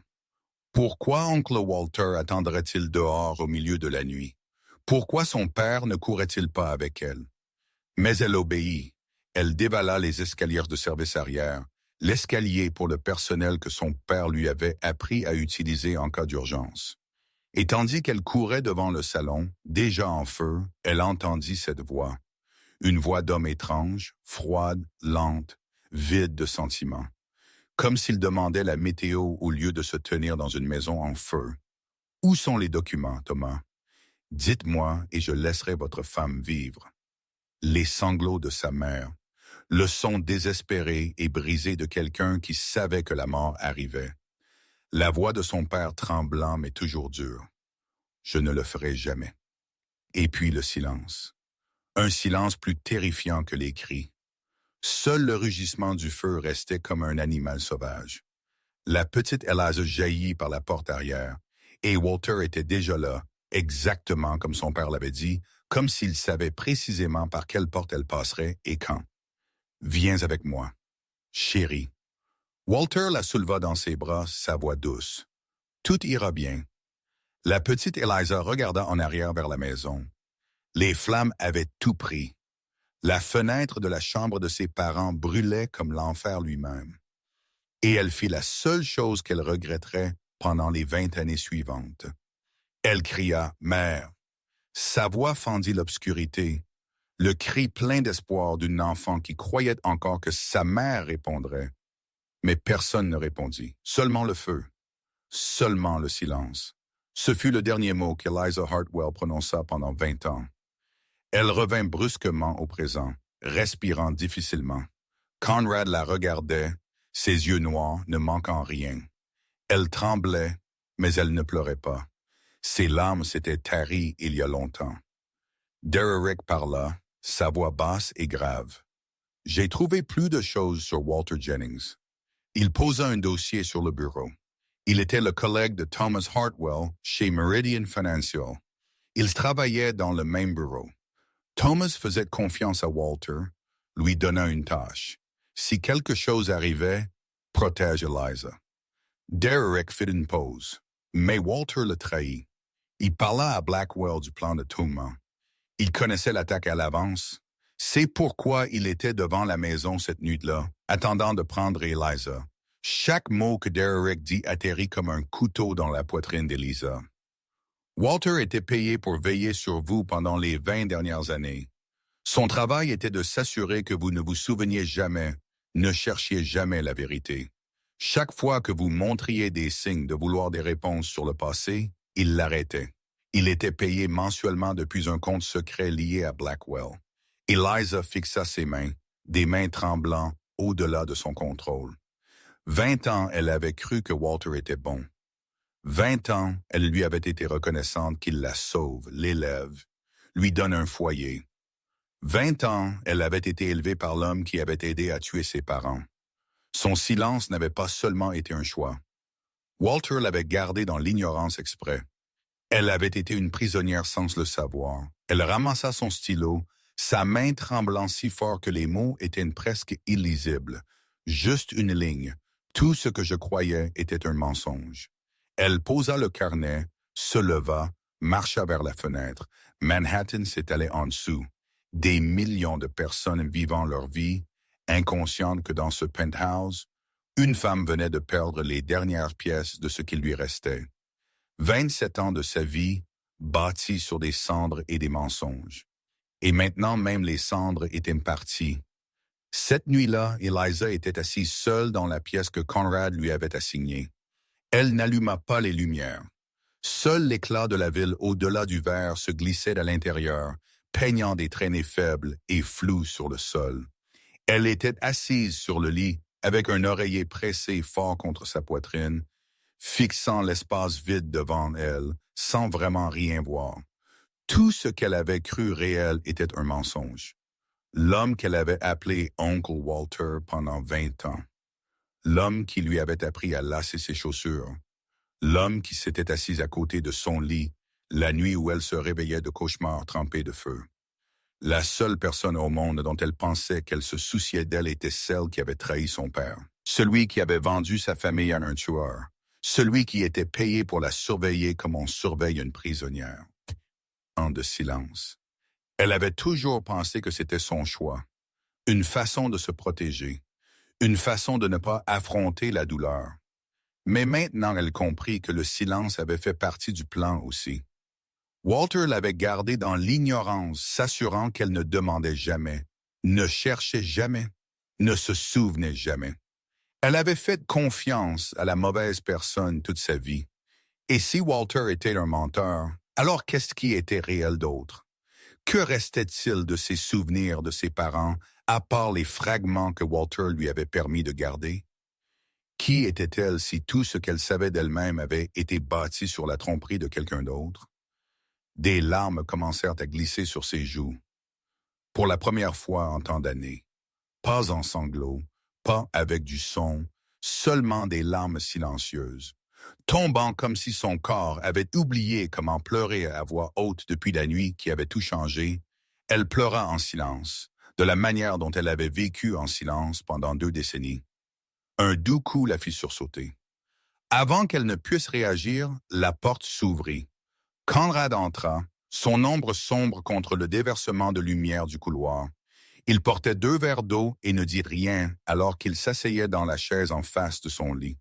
Pourquoi oncle Walter attendrait-il dehors au milieu de la nuit? Pourquoi son père ne courait-il pas avec elle? Mais elle obéit. Elle dévala les escaliers de service arrière, l'escalier pour le personnel que son père lui avait appris à utiliser en cas d'urgence. Et tandis qu'elle courait devant le salon, déjà en feu, elle entendit cette voix. Une voix d'homme étrange, froide, lente, vide de sentiments. Comme s'il demandait la météo au lieu de se tenir dans une maison en feu. « Où sont les documents, Thomas? Dites-moi et je laisserai votre femme vivre. » Les sanglots de sa mère, le son désespéré et brisé de quelqu'un qui savait que la mort arrivait. La voix de son père tremblant mais toujours dure. « Je ne le ferai jamais. » Et puis le silence. Un silence plus terrifiant que les cris. Seul le rugissement du feu restait comme un animal sauvage. La petite Eliza jaillit par la porte arrière, et Walter était déjà là, exactement comme son père l'avait dit, comme s'il savait précisément par quelle porte elle passerait et quand. « Viens avec moi, chérie. » Walter la souleva dans ses bras, sa voix douce. « Tout ira bien. » La petite Eliza regarda en arrière vers la maison. Les flammes avaient tout pris. La fenêtre de la chambre de ses parents brûlait comme l'enfer lui-même. Et elle fit la seule chose qu'elle regretterait pendant les 20 années suivantes. Elle cria « Mère ». Sa voix fendit l'obscurité, le cri plein d'espoir d'une enfant qui croyait encore que sa mère répondrait. Mais personne ne répondit, seulement le feu, seulement le silence. Ce fut le dernier mot qu'Eliza Hartwell prononça pendant 20 ans. Elle revint brusquement au présent, respirant difficilement. Conrad la regardait, ses yeux noirs ne manquant rien. Elle tremblait, mais elle ne pleurait pas. Ses larmes s'étaient taries il y a longtemps. Derrick parla, sa voix basse et grave. « J'ai trouvé plus de choses sur Walter Jennings. » Il posa un dossier sur le bureau. Il était le collègue de Thomas Hartwell chez Meridian Financial. Ils travaillaient dans le même bureau. Thomas faisait confiance à Walter, lui donna une tâche. Si quelque chose arrivait, protège Eliza. Derrick fit une pause, mais Walter le trahit. Il parla à Blackwell du plan de Thomas. Il connaissait l'attaque à l'avance. C'est pourquoi il était devant la maison cette nuit-là, attendant de prendre Eliza. Chaque mot que Derrick dit atterrit comme un couteau dans la poitrine d'Eliza. Walter était payé pour veiller sur vous pendant les 20 dernières années. Son travail était de s'assurer que vous ne vous souveniez jamais, ne cherchiez jamais la vérité. Chaque fois que vous montriez des signes de vouloir des réponses sur le passé, il l'arrêtait. Il était payé mensuellement depuis un compte secret lié à Blackwell. Eliza fixa ses mains, des mains tremblantes au-delà de son contrôle. 20 ans, elle avait cru que Walter était bon. 20 ans, elle lui avait été reconnaissante qu'il la sauve, l'élève, lui donne un foyer. 20 ans, elle avait été élevée par l'homme qui avait aidé à tuer ses parents. Son silence n'avait pas seulement été un choix. Walter l'avait gardée dans l'ignorance exprès. Elle avait été une prisonnière sans le savoir. Elle ramassa son stylo, sa main tremblant si fort que les mots étaient presque illisibles. Juste une ligne. Tout ce que je croyais était un mensonge. Elle posa le carnet, se leva, marcha vers la fenêtre. Manhattan s'étalait en dessous. Des millions de personnes vivant leur vie, inconscientes que dans ce penthouse, une femme venait de perdre les dernières pièces de ce qui lui restait. 27 ans de sa vie bâtis sur des cendres et des mensonges. Et maintenant même les cendres étaient parties. Cette nuit-là, Eliza était assise seule dans la pièce que Conrad lui avait assignée. Elle n'alluma pas les lumières. Seul l'éclat de la ville au-delà du verre se glissait à l'intérieur, peignant des traînées faibles et floues sur le sol. Elle était assise sur le lit, avec un oreiller pressé fort contre sa poitrine, fixant l'espace vide devant elle, sans vraiment rien voir. Tout ce qu'elle avait cru réel était un mensonge. L'homme qu'elle avait appelé Oncle Walter pendant 20 ans. L'homme qui lui avait appris à lasser ses chaussures. L'homme qui s'était assis à côté de son lit la nuit où elle se réveillait de cauchemars trempés de feu. La seule personne au monde dont elle pensait qu'elle se souciait d'elle était celle qui avait trahi son père. Celui qui avait vendu sa famille à un tueur. Celui qui était payé pour la surveiller comme on surveille une prisonnière. Un de silence. Elle avait toujours pensé que c'était son choix. Une façon de se protéger. Une façon de ne pas affronter la douleur. Mais maintenant, elle comprit que le silence avait fait partie du plan aussi. Walter l'avait gardée dans l'ignorance, s'assurant qu'elle ne demandait jamais, ne cherchait jamais, ne se souvenait jamais. Elle avait fait confiance à la mauvaise personne toute sa vie. Et si Walter était un menteur, alors qu'est-ce qui était réel d'autre? Que restait-il de ses souvenirs de ses parents, à part les fragments que Walter lui avait permis de garder? Qui était-elle si tout ce qu'elle savait d'elle-même avait été bâti sur la tromperie de quelqu'un d'autre? Des larmes commencèrent à glisser sur ses joues. Pour la première fois en tant d'années. Pas en sanglots, pas avec du son, seulement des larmes silencieuses, tombant comme si son corps avait oublié comment pleurer à voix haute depuis la nuit qui avait tout changé. Elle pleura en silence, de la manière dont elle avait vécu en silence pendant 2 décennies. Un doux coup la fit sursauter. Avant qu'elle ne puisse réagir, la porte s'ouvrit. Conrad entra, son ombre sombre contre le déversement de lumière du couloir. Il portait 2 verres d'eau et ne dit rien alors qu'il s'asseyait dans la chaise en face de son lit.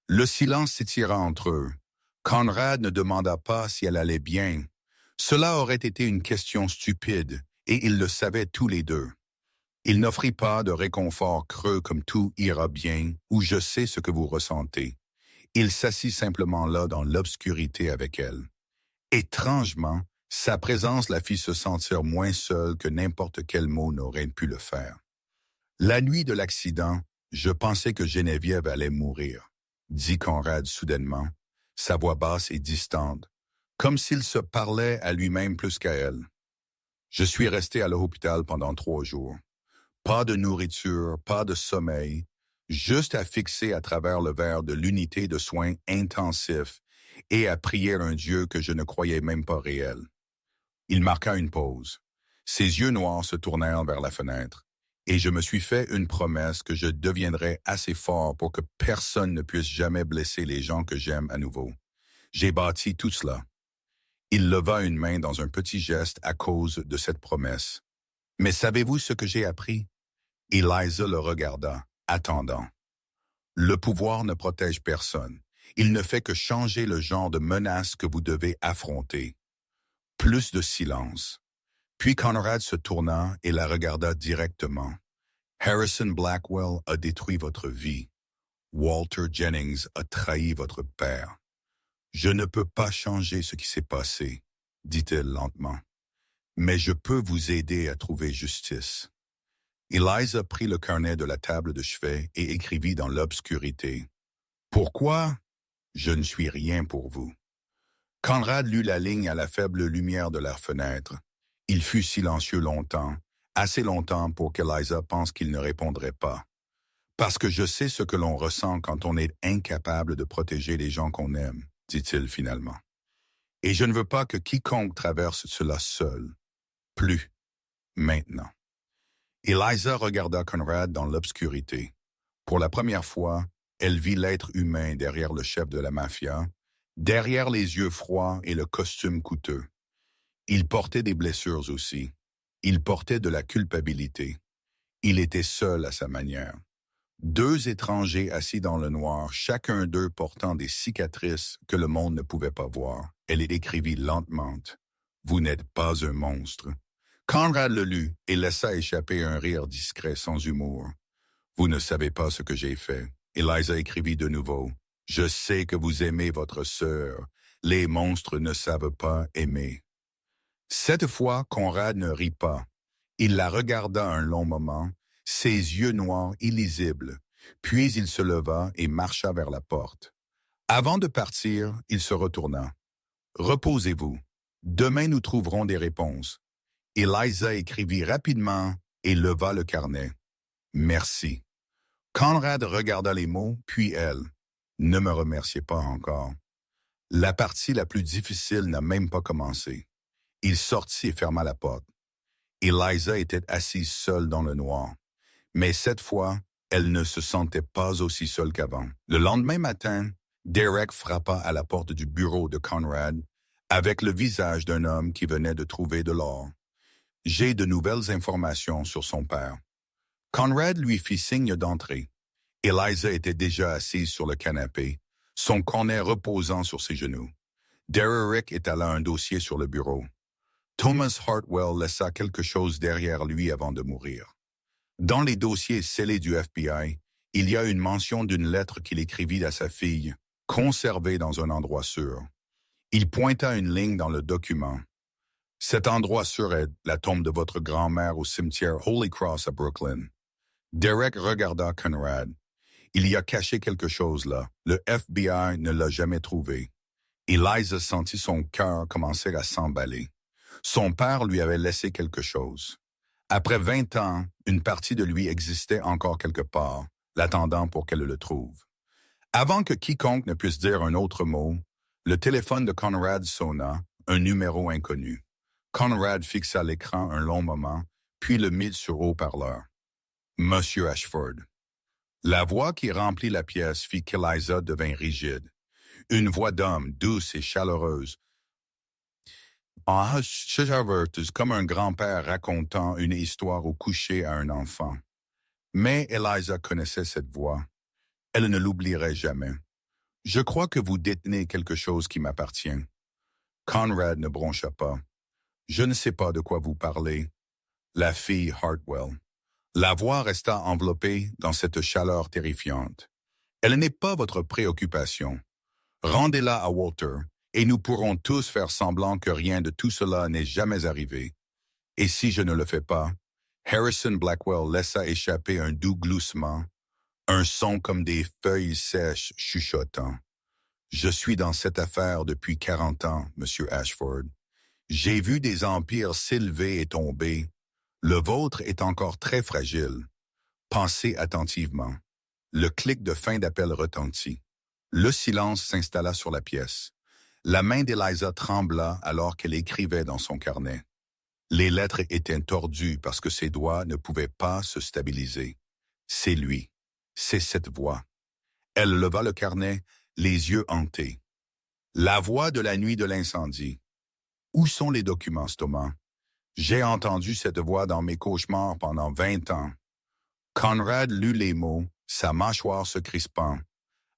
Le silence s'étira entre eux. Conrad ne demanda pas si elle allait bien. Cela aurait été une question stupide, et ils le savaient tous les deux. Il n'offrit pas de réconfort creux comme tout ira bien ou je sais ce que vous ressentez. Il s'assit simplement là dans l'obscurité avec elle. Étrangement, sa présence la fit se sentir moins seule que n'importe quel mot n'aurait pu le faire. La nuit de l'accident, je pensais que Geneviève allait mourir, dit Conrad soudainement, sa voix basse et distante, comme s'il se parlait à lui-même plus qu'à elle. Je suis resté à l'hôpital pendant 3 jours. Pas de nourriture, pas de sommeil, juste à fixer à travers le verre de l'unité de soins intensifs et à prier un Dieu que je ne croyais même pas réel. Il marqua une pause. Ses yeux noirs se tournèrent vers la fenêtre, et je me suis fait une promesse que je deviendrais assez fort pour que personne ne puisse jamais blesser les gens que j'aime à nouveau. J'ai bâti tout cela. Il leva une main dans un petit geste à cause de cette promesse. Mais savez-vous ce que j'ai appris? Eliza le regarda, attendant. Le pouvoir ne protège personne. Il ne fait que changer le genre de menace que vous devez affronter. Plus de silence. Puis Conrad se tourna et la regarda directement. Harrison Blackwell a détruit votre vie. Walter Jennings a trahi votre père. Je ne peux pas changer ce qui s'est passé, dit-elle lentement. Mais je peux vous aider à trouver justice. Eliza prit le carnet de la table de chevet et écrivit dans l'obscurité. Pourquoi? Je ne suis rien pour vous. Conrad lut la ligne à la faible lumière de la fenêtre. Il fut silencieux longtemps, assez longtemps pour qu'Eliza pense qu'il ne répondrait pas. Parce que je sais ce que l'on ressent quand on est incapable de protéger les gens qu'on aime, dit-il finalement. Et je ne veux pas que quiconque traverse cela seul. Plus. Maintenant. Eliza regarda Conrad dans l'obscurité. Pour la première fois, elle vit l'être humain derrière le chef de la mafia, derrière les yeux froids et le costume coûteux. Il portait des blessures aussi. Il portait de la culpabilité. Il était seul à sa manière. 2 étrangers assis dans le noir, chacun d'eux portant des cicatrices que le monde ne pouvait pas voir. Elle écrivit lentement. « Vous n'êtes pas un monstre. » Conrad le lut et laissa échapper un rire discret sans humour. « Vous ne savez pas ce que j'ai fait. » Eliza écrivit de nouveau. « Je sais que vous aimez votre sœur. Les monstres ne savent pas aimer. » Cette fois, Conrad ne rit pas. Il la regarda un long moment, ses yeux noirs illisibles, puis il se leva et marcha vers la porte. Avant de partir, il se retourna. « Reposez-vous. Demain nous trouverons des réponses. » Eliza écrivit rapidement et leva le carnet. « Merci. » Conrad regarda les mots, puis elle. « Ne me remerciez pas encore. » La partie la plus difficile n'a même pas commencé. Il sortit et ferma la porte. Eliza était assise seule dans le noir. Mais cette fois, Elle ne se sentait pas aussi seule qu'avant. Le lendemain matin, Derek frappa à la porte du bureau de Conrad avec le visage d'un homme qui venait de trouver de l'or. « J'ai de nouvelles informations sur son père. » Conrad lui fit signe d'entrer. Eliza était déjà assise sur le canapé, son cornet reposant sur ses genoux. Derek étala un dossier sur le bureau. Thomas Hartwell laissa quelque chose derrière lui avant de mourir. Dans les dossiers scellés du FBI, il y a une mention d'une lettre qu'il écrivit à sa fille, conservée dans un endroit sûr. Il pointa une ligne dans le document. « Cet endroit serait la tombe de votre grand-mère au cimetière Holy Cross à Brooklyn. » Derek regarda Conrad. Il y a caché quelque chose là. Le FBI ne l'a jamais trouvé. Eliza sentit son cœur commencer à s'emballer. Son père lui avait laissé quelque chose. Après 20 ans, une partie de lui existait encore quelque part, l'attendant pour qu'elle le trouve. Avant que quiconque ne puisse dire un autre mot, le téléphone de Conrad sonna, un numéro inconnu. Conrad fixa l'écran un long moment, puis le mit sur haut-parleur. « Monsieur Ashford. » La voix qui remplit la pièce fit qu'Eliza devint rigide. Une voix d'homme, douce et chaleureuse. Comme un grand-père racontant une histoire au coucher à un enfant. Mais Eliza connaissait cette voix. Elle ne l'oublierait jamais. « Je crois que vous détenez quelque chose qui m'appartient. » Conrad ne broncha pas. « Je ne sais pas de quoi vous parlez. » La fille Hartwell. La voix resta enveloppée dans cette chaleur terrifiante. « Elle n'est pas votre préoccupation. Rendez-la à Walter, et nous pourrons tous faire semblant que rien de tout cela n'est jamais arrivé. Et si je ne le fais pas, » Harrison Blackwell laissa échapper un doux gloussement, un son comme des feuilles sèches chuchotant. « Je suis dans cette affaire depuis 40 ans, Monsieur Ashford. J'ai vu des empires s'élever et tomber. Le vôtre est encore très fragile. Pensez attentivement. » Le clic de fin d'appel retentit. Le silence s'installa sur la pièce. La main d'Eliza trembla alors qu'elle écrivait dans son carnet. Les lettres étaient tordues parce que ses doigts ne pouvaient pas se stabiliser. C'est lui. C'est cette voix. Elle leva le carnet, les yeux hantés. La voix de la nuit de l'incendie. Où sont les documents, Thomas? J'ai entendu cette voix dans mes cauchemars pendant 20 ans. Conrad lut les mots, sa mâchoire se crispant.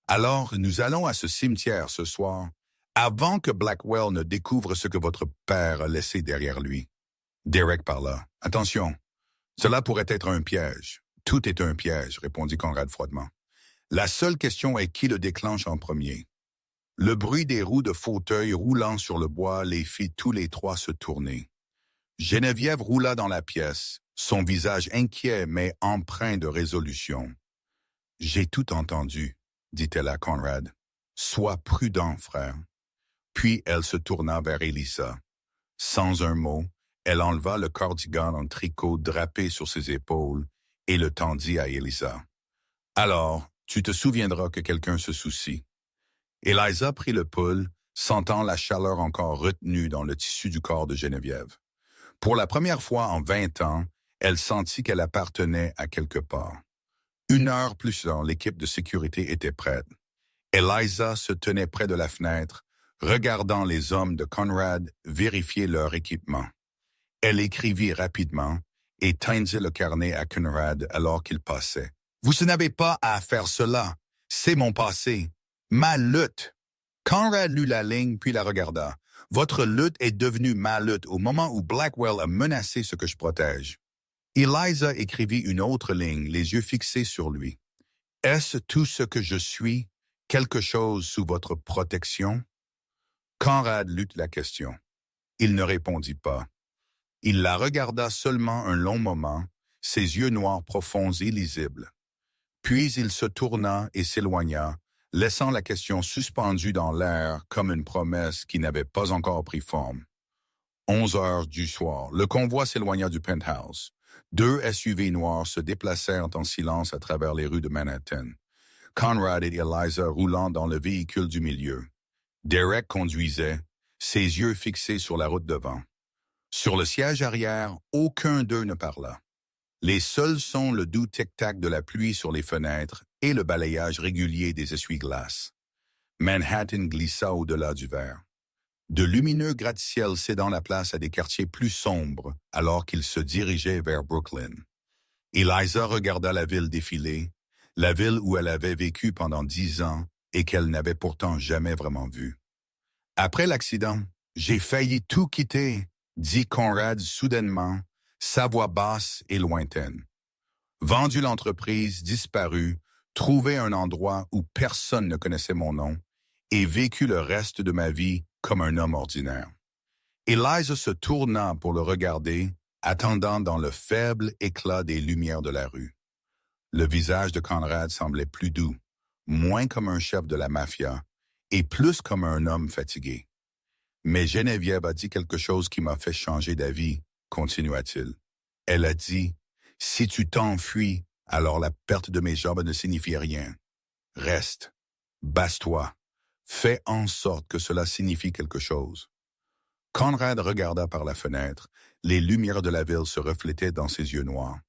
Alors, nous allons à ce cimetière ce soir, avant que Blackwell ne découvre ce que votre père a laissé derrière lui. Derek parla. « Attention, cela pourrait être un piège. »« Tout est un piège, » répondit Conrad froidement. « La seule question est qui le déclenche en premier. » Le bruit des roues de fauteuil roulant sur le bois les fit tous les trois se tourner. Geneviève roula dans la pièce, son visage inquiet mais empreint de résolution. « J'ai tout entendu, » dit-elle à Conrad. « Sois prudent, frère. » Puis elle se tourna vers Eliza. Sans un mot, elle enleva le cardigan en tricot drapé sur ses épaules et le tendit à Eliza. « Alors, tu te souviendras que quelqu'un se soucie. » Eliza prit le pouls, sentant la chaleur encore retenue dans le tissu du corps de Geneviève. Pour la première fois en 20 ans, elle sentit qu'elle appartenait à quelque part. 1 heure plus tard, l'équipe de sécurité était prête. Eliza se tenait près de la fenêtre, regardant les hommes de Conrad vérifier leur équipement. Elle écrivit rapidement et tendit le carnet à Conrad alors qu'il passait. « Vous n'avez pas à faire cela. C'est mon passé. Ma lutte. » Conrad lut la ligne puis la regarda. « Votre lutte est devenue ma lutte au moment où Blackwell a menacé ce que je protège. » Eliza écrivit une autre ligne, les yeux fixés sur lui. « Est-ce tout ce que je suis, quelque chose sous votre protection? » Conrad lut la question. Il ne répondit pas. Il la regarda seulement un long moment, ses yeux noirs profonds et lisibles. Puis il se tourna et s'éloigna, laissant la question suspendue dans l'air comme une promesse qui n'avait pas encore pris forme. 11 heures du soir, le convoi s'éloigna du penthouse. 2 SUV noirs se déplacèrent en silence à travers les rues de Manhattan. Conrad et Eliza roulant dans le véhicule du milieu. Derek conduisait, ses yeux fixés sur la route devant. Sur le siège arrière, aucun d'eux ne parla. Les seuls sons le doux tic-tac de la pluie sur les fenêtres et le balayage régulier des essuie-glaces. Manhattan glissa au-delà du verre. De lumineux gratte-ciel cédant la place à des quartiers plus sombres alors qu'il se dirigeait vers Brooklyn. Eliza regarda la ville défiler, la ville où elle avait vécu pendant 10 ans et qu'elle n'avait pourtant jamais vraiment vue. Après l'accident, j'ai failli tout quitter, dit Conrad soudainement, sa voix basse et lointaine. Vendu l'entreprise, disparu, trouvé un endroit où personne ne connaissait mon nom et vécu le reste de ma vie comme un homme ordinaire. Eliza se tourna pour le regarder, attendant dans le faible éclat des lumières de la rue. Le visage de Conrad semblait plus doux, moins comme un chef de la mafia et plus comme un homme fatigué. Mais Geneviève a dit quelque chose qui m'a fait changer d'avis, continua-t-il. Elle a dit, « Si tu t'enfuis, alors la perte de mes jambes ne signifie rien. Reste, basse-toi, fais en sorte que cela signifie quelque chose. » Conrad regarda par la fenêtre, les lumières de la ville se reflétaient dans ses yeux noirs.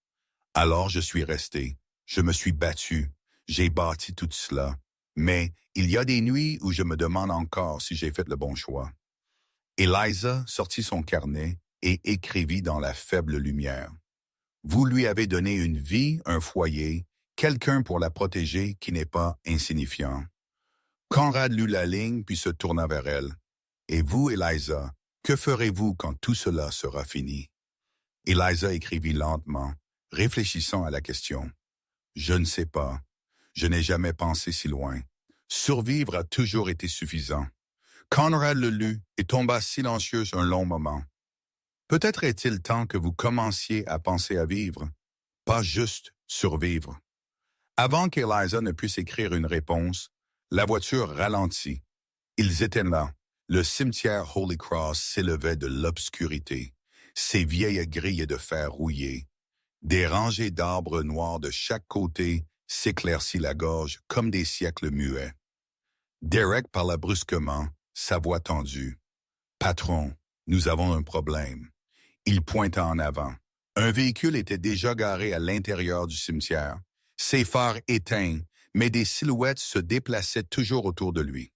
Alors je suis resté, je me suis battu, j'ai bâti tout cela, mais il y a des nuits où je me demande encore si j'ai fait le bon choix. Eliza sortit son carnet et écrivit dans la faible lumière. Vous lui avez donné une vie, un foyer, quelqu'un pour la protéger qui n'est pas insignifiant. Conrad lut la ligne puis se tourna vers elle. Et vous, Eliza, que ferez-vous quand tout cela sera fini? Eliza écrivit lentement, réfléchissant à la question. Je ne sais pas. Je n'ai jamais pensé si loin. Survivre a toujours été suffisant. Conrad le lut et tomba silencieux un long moment. Peut-être est-il temps que vous commenciez à penser à vivre, pas juste survivre. Avant qu'Eliza ne puisse écrire une réponse, la voiture ralentit. Ils étaient là. Le cimetière Holy Cross s'élevait de l'obscurité, ses vieilles grilles de fer rouillées. Des rangées d'arbres noirs de chaque côté s'éclaircit la gorge comme des siècles muets. Derek parla brusquement, sa voix tendue. « Patron, nous avons un problème. » Il pointa en avant. Un véhicule était déjà garé à l'intérieur du cimetière, ses phares éteints, mais des silhouettes se déplaçaient toujours autour de lui.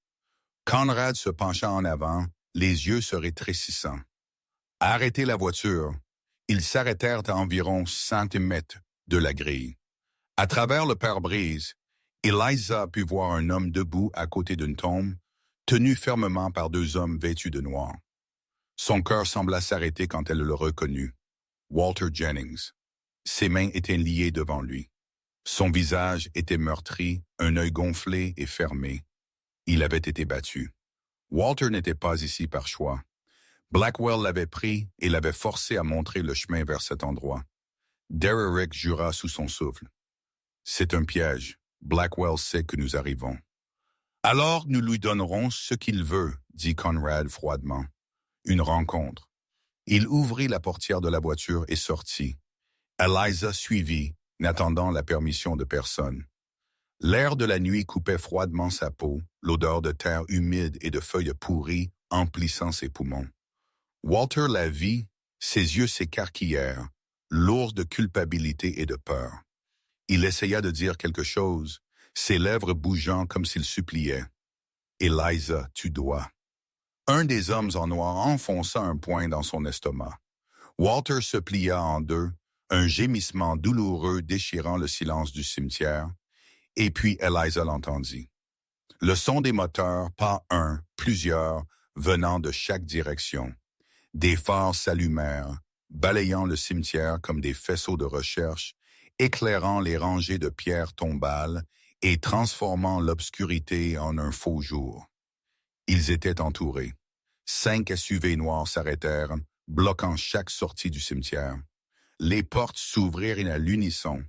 Conrad se pencha en avant, les yeux se rétrécissant. « Arrêtez la voiture. » Ils s'arrêtèrent à environ 100 mètres de la grille. À travers le pare-brise, Eliza put voir un homme debout à côté d'une tombe, tenu fermement par 2 hommes vêtus de noir. Son cœur sembla s'arrêter quand elle le reconnut. Walter Jennings. Ses mains étaient liées devant lui. Son visage était meurtri, un œil gonflé et fermé. Il avait été battu. Walter n'était pas ici par choix. Blackwell l'avait pris et l'avait forcé à montrer le chemin vers cet endroit. Derrick jura sous son souffle. « C'est un piège. Blackwell sait que nous arrivons. »« Alors nous lui donnerons ce qu'il veut, » dit Conrad froidement. Une rencontre. Il ouvrit la portière de la voiture et sortit. Eliza suivit, n'attendant la permission de personne. L'air de la nuit coupait froidement sa peau, l'odeur de terre humide et de feuilles pourries emplissant ses poumons. Walter la vit, ses yeux s'écarquillèrent, lourds de culpabilité et de peur. Il essaya de dire quelque chose, ses lèvres bougeant comme s'il suppliait. « Eliza, tu dois. » Un des hommes en noir enfonça un poing dans son estomac. Walter se plia en deux, un gémissement douloureux déchirant le silence du cimetière, et puis Eliza l'entendit. Le son des moteurs, pas un, plusieurs, venant de chaque direction. Des phares s'allumèrent, balayant le cimetière comme des faisceaux de recherche, éclairant les rangées de pierres tombales et transformant l'obscurité en un faux jour. Ils étaient entourés. 5 SUV noirs s'arrêtèrent, bloquant chaque sortie du cimetière. Les portes s'ouvrirent à l'unisson.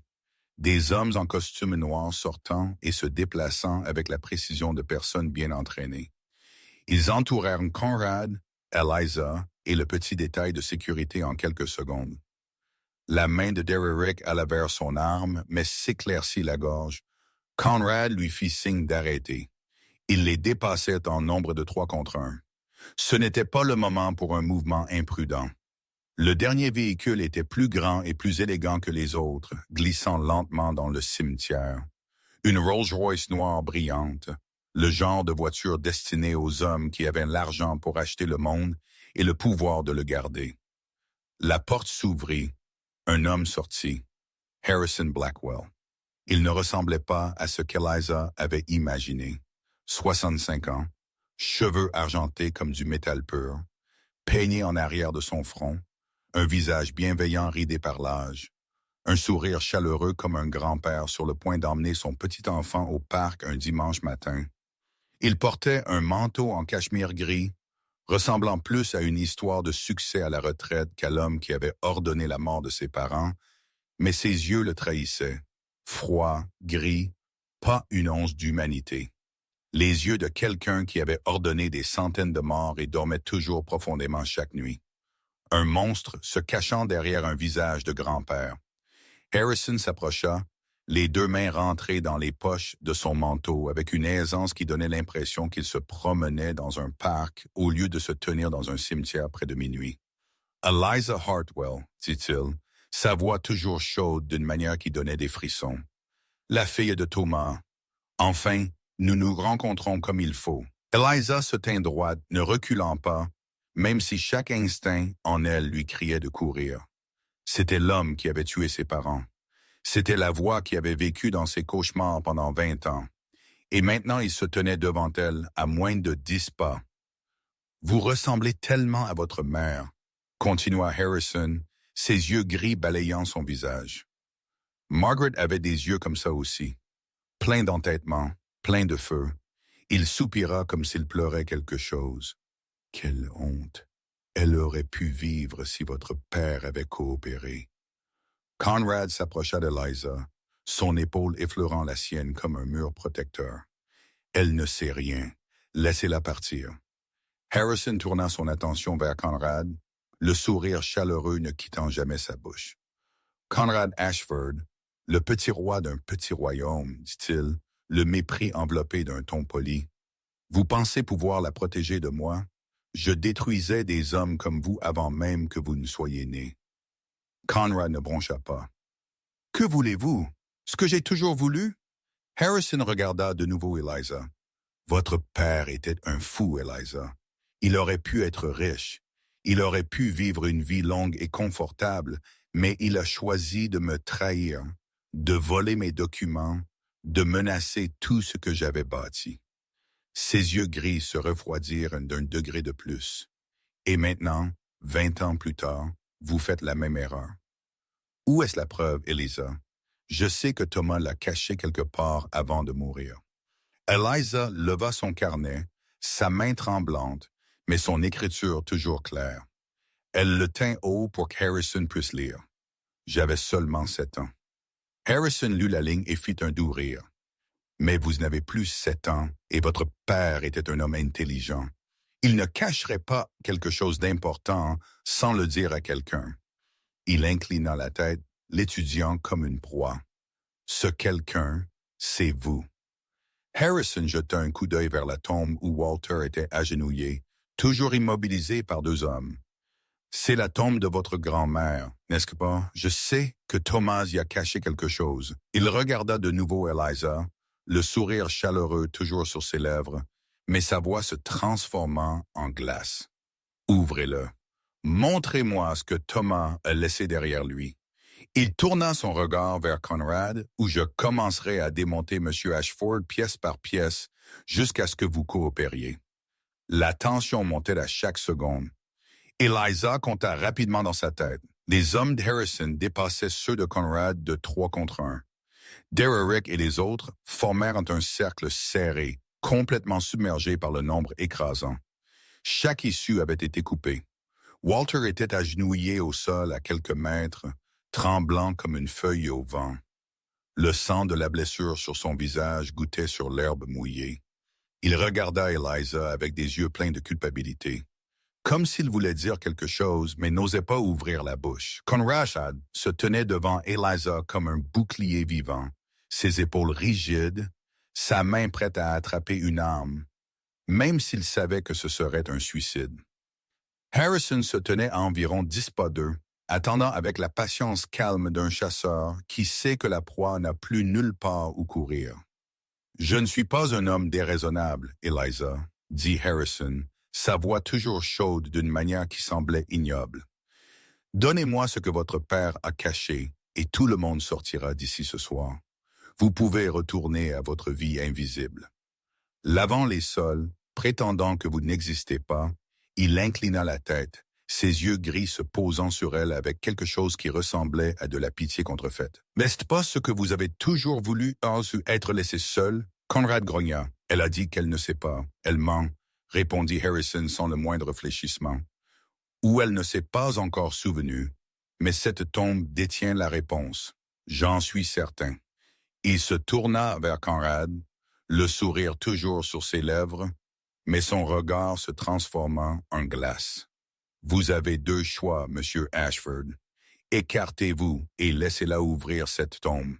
Des hommes en costume noir sortant et se déplaçant avec la précision de personnes bien entraînées. Ils entourèrent Conrad, Eliza et le petit détail de sécurité en quelques secondes. La main de Derrick alla vers son arme, mais s'éclaircit la gorge. Conrad lui fit signe d'arrêter. Il les dépassait en nombre de 3 contre 1. Ce n'était pas le moment pour un mouvement imprudent. Le dernier véhicule était plus grand et plus élégant que les autres, glissant lentement dans le cimetière. Une Rolls-Royce noire brillante, le genre de voiture destinée aux hommes qui avaient l'argent pour acheter le monde et le pouvoir de le garder. La porte s'ouvrit. Un homme sortit. Harrison Blackwell. Il ne ressemblait pas à ce qu'Eliza avait imaginé. 65 ans, cheveux argentés comme du métal pur, peignés en arrière de son front, un visage bienveillant ridé par l'âge, un sourire chaleureux comme un grand-père sur le point d'emmener son petit enfant au parc un dimanche matin. Il portait un manteau en cachemire gris, ressemblant plus à une histoire de succès à la retraite qu'à l'homme qui avait ordonné la mort de ses parents, mais ses yeux le trahissaient. Froid, gris, pas une once d'humanité. Les yeux de quelqu'un qui avait ordonné des centaines de morts et dormait toujours profondément chaque nuit. Un monstre se cachant derrière un visage de grand-père. Harrison s'approcha, les deux mains rentrées dans les poches de son manteau avec une aisance qui donnait l'impression qu'il se promenait dans un parc au lieu de se tenir dans un cimetière près de minuit. « Eliza Hartwell », dit-il, sa voix toujours chaude d'une manière qui donnait des frissons. « La fille de Thomas. Enfin, nous nous rencontrons comme il faut. » Eliza se tint droite, ne reculant pas, même si chaque instinct en elle lui criait de courir. C'était l'homme qui avait tué ses parents. C'était la voix qui avait vécu dans ses cauchemars pendant 20 ans. Et maintenant, il se tenait devant elle à moins de 10 pas. « Vous ressemblez tellement à votre mère », continua Harrison, ses yeux gris balayant son visage. Margaret avait des yeux comme ça aussi, pleins d'entêtement, pleins de feu. Il soupira comme s'il pleurait quelque chose. Quelle honte! Elle aurait pu vivre si votre père avait coopéré. Conrad s'approcha d'Eliza, son épaule effleurant la sienne comme un mur protecteur. Elle ne sait rien. Laissez-la partir. Harrison tourna son attention vers Conrad, le sourire chaleureux ne quittant jamais sa bouche. Conrad Ashford, le petit roi d'un petit royaume, dit-il, le mépris enveloppé d'un ton poli. Vous pensez pouvoir la protéger de moi? Je détruisais des hommes comme vous avant même que vous ne soyez nés. Conrad ne broncha pas. Que voulez-vous? Ce que j'ai toujours voulu? Harrison regarda de nouveau Eliza. Votre père était un fou, Eliza. Il aurait pu être riche. Il aurait pu vivre une vie longue et confortable, mais il a choisi de me trahir, de voler mes documents, de menacer tout ce que j'avais bâti. Ses yeux gris se refroidirent d'un degré de plus. Et maintenant, 20 ans plus tard, vous faites la même erreur. Où est-ce la preuve, Eliza? Je sais que Thomas l'a caché quelque part avant de mourir. Eliza leva son carnet, sa main tremblante, mais son écriture toujours claire. Elle le tint haut pour qu'Harrison puisse lire. J'avais seulement 7 ans. Harrison lut la ligne et fit un doux rire. Mais vous n'avez plus 7 ans et votre père était un homme intelligent. Il ne cacherait pas quelque chose d'important sans le dire à quelqu'un. Il inclina la tête, l'étudiant comme une proie. Ce quelqu'un, c'est vous. Harrison jeta un coup d'œil vers la tombe où Walter était agenouillé, toujours immobilisé par 2 hommes. C'est la tombe de votre grand-mère, n'est-ce pas? Je sais que Thomas y a caché quelque chose. Il regarda de nouveau Eliza, le sourire chaleureux toujours sur ses lèvres, mais sa voix se transformant en glace. Ouvrez-le. Montrez-moi ce que Thomas a laissé derrière lui. Il tourna son regard vers Conrad, où je commencerai à démonter M. Ashford pièce par pièce jusqu'à ce que vous coopériez. La tension montait à chaque seconde. Eliza compta rapidement dans sa tête. Les hommes de Harrison dépassaient ceux de Conrad de 3 contre 1. Derrick et les autres formèrent un cercle serré, complètement submergé par le nombre écrasant. Chaque issue avait été coupée. Walter était agenouillé au sol à quelques mètres, tremblant comme une feuille au vent. Le sang de la blessure sur son visage goûtait sur l'herbe mouillée. Il regarda Eliza avec des yeux pleins de culpabilité, comme s'il voulait dire quelque chose, mais n'osait pas ouvrir la bouche. Conrad se tenait devant Eliza comme un bouclier vivant, ses épaules rigides, sa main prête à attraper une arme, même s'il savait que ce serait un suicide. Harrison se tenait à environ 10 pas d'eux, attendant avec la patience calme d'un chasseur qui sait que la proie n'a plus nulle part où courir. « Je ne suis pas un homme déraisonnable, Eliza, » dit Harrison, sa voix toujours chaude d'une manière qui semblait ignoble. « Donnez-moi ce que votre père a caché, et tout le monde sortira d'ici ce soir. Vous pouvez retourner à votre vie invisible. » Lavant les sols, prétendant que vous n'existez pas, il inclina la tête, ses yeux gris se posant sur elle avec quelque chose qui ressemblait à de la pitié contrefaite. « N'est-ce pas ce que vous avez toujours voulu, être laissé seul? » Conrad grogna. « Elle a dit qu'elle ne sait pas. Elle ment, » répondit Harrison sans le moindre réfléchissement. « Ou elle ne s'est pas encore souvenue. Mais cette tombe détient la réponse. J'en suis certain. » Il se tourna vers Conrad, le sourire toujours sur ses lèvres, mais son regard se transformant en glace. « Vous avez deux choix, Monsieur Ashford. Écartez-vous et laissez-la ouvrir cette tombe.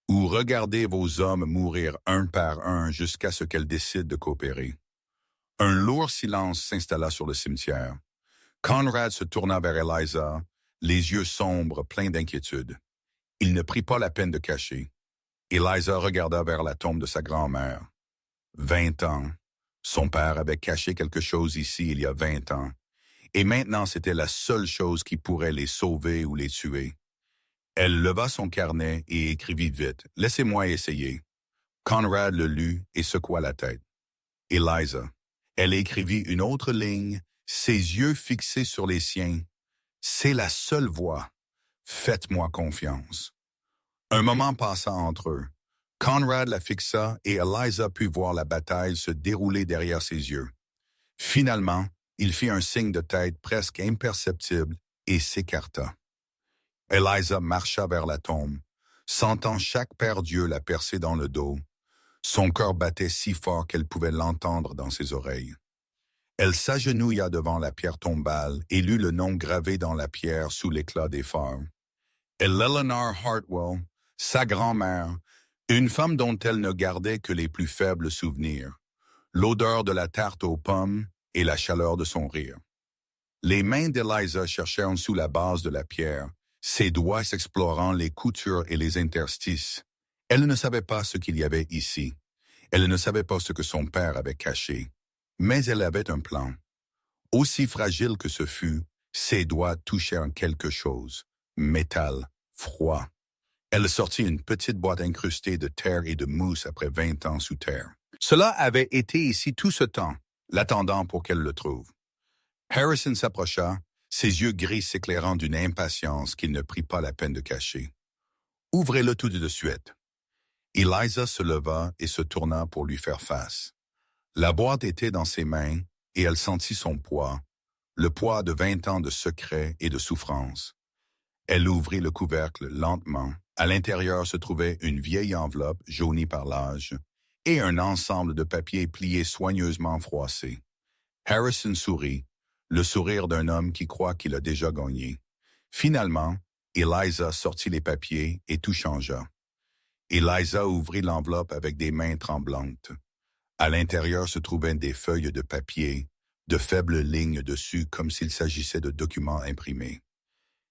Ou regardez vos hommes mourir un par un jusqu'à ce qu'elle décide de coopérer. » Un lourd silence s'installa sur le cimetière. Conrad se tourna vers Eliza, les yeux sombres, pleins d'inquiétude. Il ne prit pas la peine de cacher. Eliza regarda vers la tombe de sa grand-mère. 20 ans. Son père avait caché quelque chose ici il y a 20 ans. Et maintenant, c'était la seule chose qui pourrait les sauver ou les tuer. Elle leva son carnet et écrivit vite. « Laissez-moi essayer. » Conrad le lut et secoua la tête. Eliza. Elle écrivit une autre ligne, ses yeux fixés sur les siens. « C'est la seule voie. Faites-moi confiance. » Un moment passa entre eux. Conrad la fixa et Eliza put voir la bataille se dérouler derrière ses yeux. Finalement, il fit un signe de tête presque imperceptible et s'écarta. Eliza marcha vers la tombe, sentant chaque paire d'yeux la percer dans le dos. Son cœur battait si fort qu'elle pouvait l'entendre dans ses oreilles. Elle s'agenouilla devant la pierre tombale et lut le nom gravé dans la pierre sous l'éclat des phares. Eleanor Hartwell, sa grand-mère, une femme dont elle ne gardait que les plus faibles souvenirs, l'odeur de la tarte aux pommes et la chaleur de son rire. Les mains d'Eliza cherchèrent sous la base de la pierre, ses doigts s'explorant les coutures et les interstices. Elle ne savait pas ce qu'il y avait ici. Elle ne savait pas ce que son père avait caché. Mais elle avait un plan. Aussi fragile que ce fut, ses doigts touchèrent quelque chose. Métal, froid. Elle sortit une petite boîte incrustée de terre et de mousse après 20 ans sous terre. Cela avait été ici tout ce temps, l'attendant pour qu'elle le trouve. Harrison s'approcha, ses yeux gris s'éclairant d'une impatience qu'il ne prit pas la peine de cacher. « Ouvrez-le tout de suite. » Eliza se leva et se tourna pour lui faire face. La boîte était dans ses mains et elle sentit son poids, le poids de 20 ans de secrets et de souffrance. Elle ouvrit le couvercle lentement. À l'intérieur se trouvait une vieille enveloppe jaunie par l'âge et un ensemble de papiers pliés soigneusement froissés. Harrison sourit, le sourire d'un homme qui croit qu'il a déjà gagné. Finalement, Eliza sortit les papiers et tout changea. Eliza ouvrit l'enveloppe avec des mains tremblantes. À l'intérieur se trouvaient des feuilles de papier, de faibles lignes dessus comme s'il s'agissait de documents imprimés.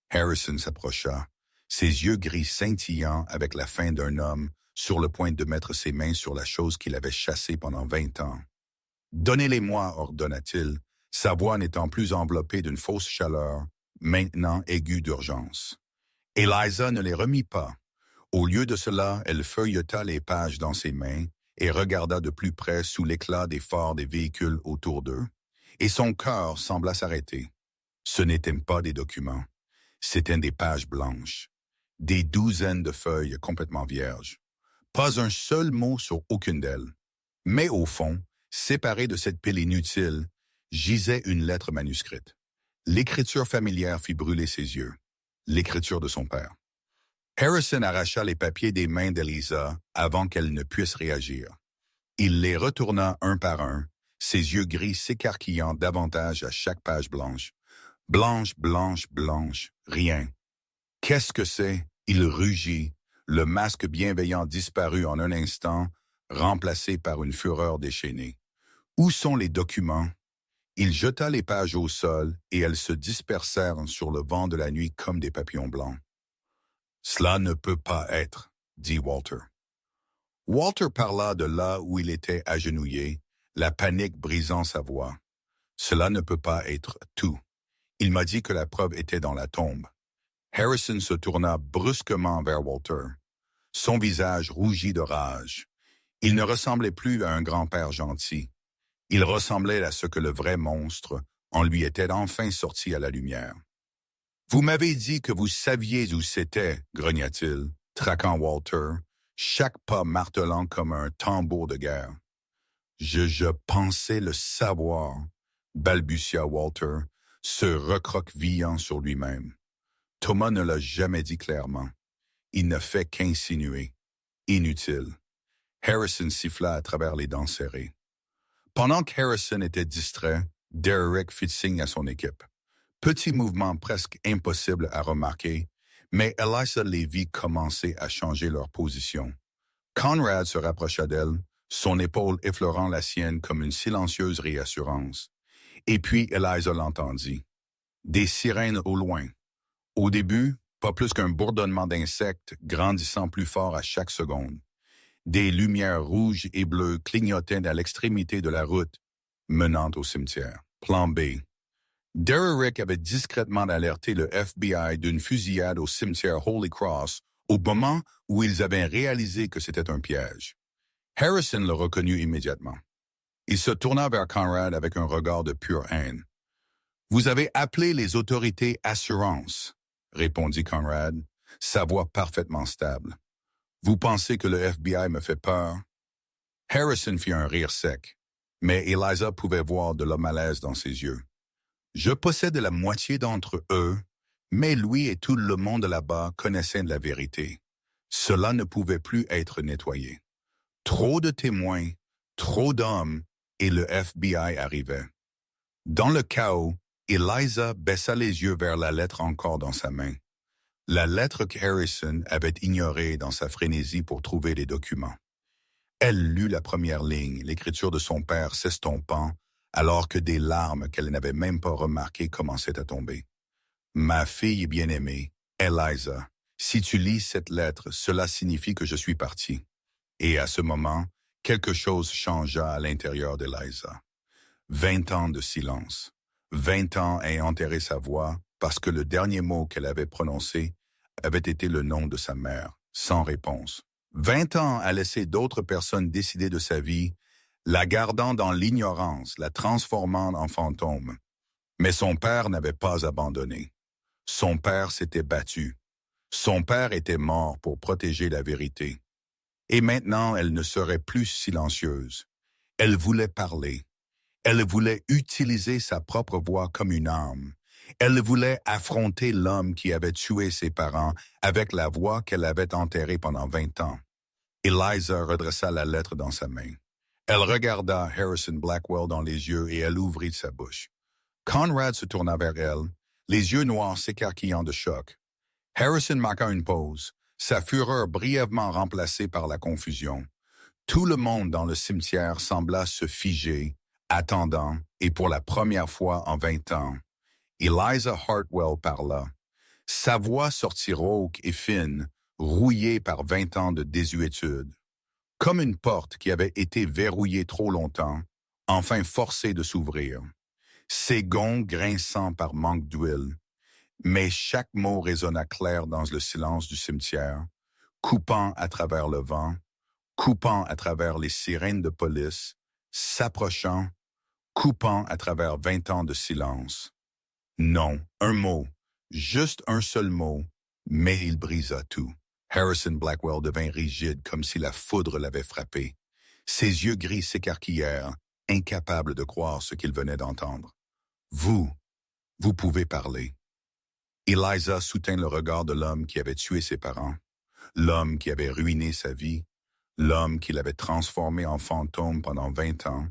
Harrison s'approcha, ses yeux gris scintillant avec la faim d'un homme sur le point de mettre ses mains sur la chose qu'il avait chassée pendant 20 ans. « Donnez-les-moi, ordonna-t-il, sa voix n'étant plus enveloppée d'une fausse chaleur, maintenant aiguë d'urgence. Eliza ne les remit pas. Au lieu de cela, elle feuilleta les pages dans ses mains et regarda de plus près sous l'éclat des phares des véhicules autour d'eux, et son cœur sembla s'arrêter. Ce n'étaient pas des documents, c'étaient des pages blanches, des douzaines de feuilles complètement vierges. Pas un seul mot sur aucune d'elles. Mais au fond, séparée de cette pile inutile, gisait une lettre manuscrite. L'écriture familière fit brûler ses yeux. L'écriture de son père. Harrison arracha les papiers des mains d'Eliza avant qu'elle ne puisse réagir. Il les retourna un par un, ses yeux gris s'écarquillant davantage à chaque page blanche. Blanche, blanche, blanche, rien. Qu'est-ce que c'est? Il rugit. Le masque bienveillant disparut en un instant, remplacé par une fureur déchaînée. Où sont les documents? Il jeta les pages au sol et elles se dispersèrent sur le vent de la nuit comme des papillons blancs. « Cela ne peut pas être, » dit Walter. Walter parla de là où il était agenouillé, la panique brisant sa voix. « Cela ne peut pas être tout. Il m'a dit que la preuve était dans la tombe. » Harrison se tourna brusquement vers Walter. Son visage rougit de rage. Il ne ressemblait plus à un grand-père gentil. Il ressemblait à ce que le vrai monstre en lui était enfin sorti à la lumière. « Vous m'avez dit que vous saviez où c'était, » grogna-t-il, traquant Walter, chaque pas martelant comme un tambour de guerre. « Je pensais le savoir, » balbutia Walter, se recroquevillant sur lui-même. Thomas ne l'a jamais dit clairement. Il ne fait qu'insinuer. Inutile. Harrison siffla à travers les dents serrées. Pendant qu'Harrison était distrait, Derrick fit signe à son équipe. Petit mouvement presque impossible à remarquer, mais Eliza les vit commencer à changer leur position. Conrad se rapprocha d'elle, son épaule effleurant la sienne comme une silencieuse réassurance. Et puis Eliza l'entendit. Des sirènes au loin. Au début, pas plus qu'un bourdonnement d'insectes grandissant plus fort à chaque seconde. Des lumières rouges et bleues clignotaient à l'extrémité de la route menant au cimetière. Plan B. Derrick avait discrètement alerté le FBI d'une fusillade au cimetière Holy Cross au moment où ils avaient réalisé que c'était un piège. Harrison le reconnut immédiatement. Il se tourna vers Conrad avec un regard de pure haine. « Vous avez appelé les autorités assurance, » répondit Conrad, sa voix parfaitement stable. « Vous pensez que le FBI me fait peur? » Harrison fit un rire sec, mais Eliza pouvait voir de la malaise dans ses yeux. « Je possède la moitié d'entre eux, mais lui et tout le monde là-bas connaissaient la vérité. Cela ne pouvait plus être nettoyé. Trop de témoins, trop d'hommes, et le FBI arrivait. » Dans le chaos, Eliza baissa les yeux vers la lettre encore dans sa main. La lettre que Harrison avait ignorée dans sa frénésie pour trouver les documents. Elle lut la première ligne, l'écriture de son père s'estompant, alors que des larmes qu'elle n'avait même pas remarquées commençaient à tomber. « Ma fille bien-aimée, Eliza, si tu lis cette lettre, cela signifie que je suis parti. » Et à ce moment, quelque chose changea à l'intérieur d'Eliza. 20 ans de silence. 20 ans à enterrer sa voix parce que le dernier mot qu'elle avait prononcé avait été le nom de sa mère, sans réponse. 20 ans à laisser d'autres personnes décider de sa vie, la gardant dans l'ignorance, la transformant en fantôme. Mais son père n'avait pas abandonné. Son père s'était battu. Son père était mort pour protéger la vérité. Et maintenant, elle ne serait plus silencieuse. Elle voulait parler. Elle voulait utiliser sa propre voix comme une arme. Elle voulait affronter l'homme qui avait tué ses parents avec la voix qu'elle avait enterrée pendant 20 ans. Eliza redressa la lettre dans sa main. Elle regarda Harrison Blackwell dans les yeux et elle ouvrit sa bouche. Conrad se tourna vers elle, les yeux noirs s'écarquillant de choc. Harrison marqua une pause, sa fureur brièvement remplacée par la confusion. Tout le monde dans le cimetière sembla se figer, attendant, et pour la première fois en 20 ans, Eliza Hartwell parla. Sa voix sortit rauque et fine, rouillée par 20 ans de désuétude. Comme une porte qui avait été verrouillée trop longtemps, enfin forcée de s'ouvrir. Ses gonds grinçant par manque d'huile. Mais chaque mot résonna clair dans le silence du cimetière, coupant à travers le vent, coupant à travers les sirènes de police, s'approchant, coupant à travers 20 ans de silence. Non, un mot, juste un seul mot, mais il brisa tout. Harrison Blackwell devint rigide comme si la foudre l'avait frappé. Ses yeux gris s'écarquillèrent, incapable de croire ce qu'il venait d'entendre. Vous pouvez parler. Eliza soutint le regard de l'homme qui avait tué ses parents, l'homme qui avait ruiné sa vie, l'homme qui l'avait transformé en fantôme pendant 20 ans,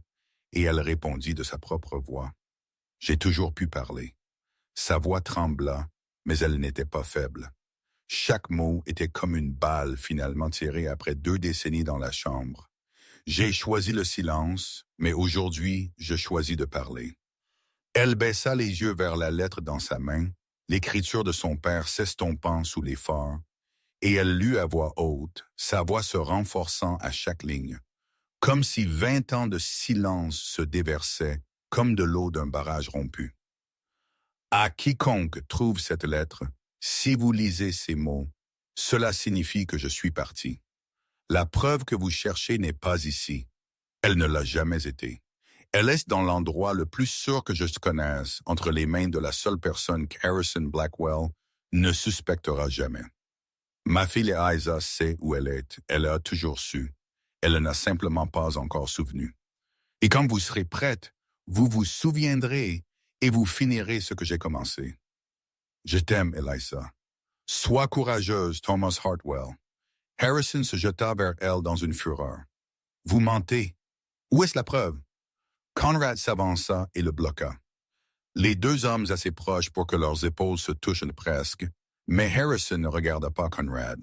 et elle répondit de sa propre voix. J'ai toujours pu parler. Sa voix trembla, mais elle n'était pas faible. Chaque mot était comme une balle finalement tirée après 2 décennies dans la chambre. J'ai choisi le silence, mais aujourd'hui, je choisis de parler. Elle baissa les yeux vers la lettre dans sa main, l'écriture de son père s'estompant sous l'effort, et elle lut à voix haute, sa voix se renforçant à chaque ligne, comme si 20 ans de silence se déversaient comme de l'eau d'un barrage rompu. À quiconque trouve cette lettre, si vous lisez ces mots, cela signifie que je suis parti. La preuve que vous cherchez n'est pas ici. Elle ne l'a jamais été. Elle est dans l'endroit le plus sûr que je connaisse, entre les mains de la seule personne qu'Harrison Blackwell ne suspectera jamais. Ma fille Eliza sait où elle est. Elle a toujours su. Elle n'a simplement pas encore souvenu. Et quand vous serez prête, vous vous souviendrez et vous finirez ce que j'ai commencé. Je t'aime, Eliza. Sois courageuse, Thomas Hartwell. Harrison se jeta vers elle dans une fureur. Vous mentez. Où est-ce la preuve? Conrad s'avança et le bloqua. Les deux hommes assez proches pour que leurs épaules se touchent presque, mais Harrison ne regarda pas Conrad.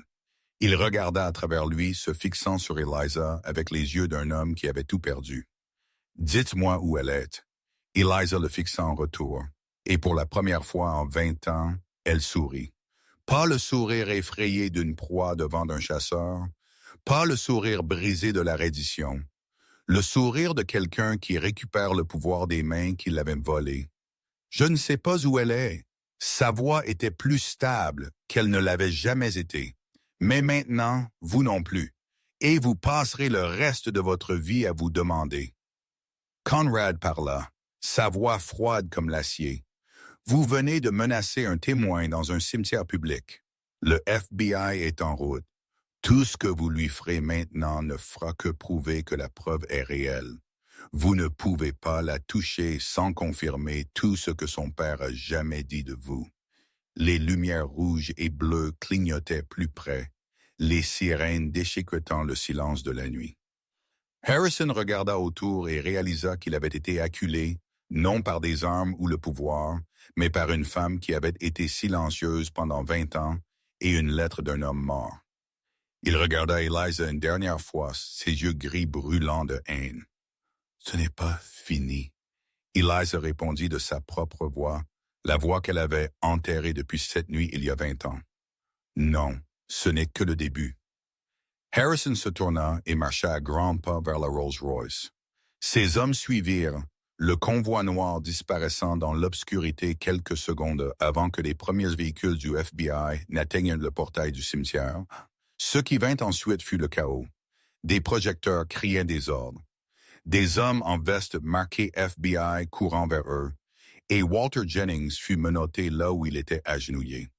Il regarda à travers lui, se fixant sur Eliza avec les yeux d'un homme qui avait tout perdu. Dites-moi où elle est. Eliza le fixa en retour, et pour la première fois en 20 ans, elle sourit. Pas le sourire effrayé d'une proie devant un chasseur, pas le sourire brisé de la reddition, le sourire de quelqu'un qui récupère le pouvoir des mains qui l'avaient volé. Je ne sais pas où elle est. Sa voix était plus stable qu'elle ne l'avait jamais été. Mais maintenant, vous non plus. Et vous passerez le reste de votre vie à vous demander. Conrad parla, sa voix froide comme l'acier. Vous venez de menacer un témoin dans un cimetière public. Le FBI est en route. Tout ce que vous lui ferez maintenant ne fera que prouver que la preuve est réelle. Vous ne pouvez pas la toucher sans confirmer tout ce que son père a jamais dit de vous. Les lumières rouges et bleues clignotaient plus près, les sirènes déchiquetant le silence de la nuit. Harrison regarda autour et réalisa qu'il avait été acculé, non par des armes ou le pouvoir, mais par une femme qui avait été silencieuse pendant 20 ans et une lettre d'un homme mort. Il regarda Eliza une dernière fois, ses yeux gris brûlants de haine. « Ce n'est pas fini. » Eliza répondit de sa propre voix, la voix qu'elle avait enterrée depuis cette nuit il y a 20 ans. « Non, ce n'est que le début. » Harrison se tourna et marcha à grands pas vers la Rolls-Royce. Ses hommes suivirent, le convoi noir disparaissant dans l'obscurité quelques secondes avant que les premiers véhicules du FBI n'atteignent le portail du cimetière. Ce qui vint ensuite fut le chaos. Des projecteurs criaient des ordres. Des hommes en veste marquée FBI courant vers eux, et Walter Jennings fut menotté là où il était agenouillé.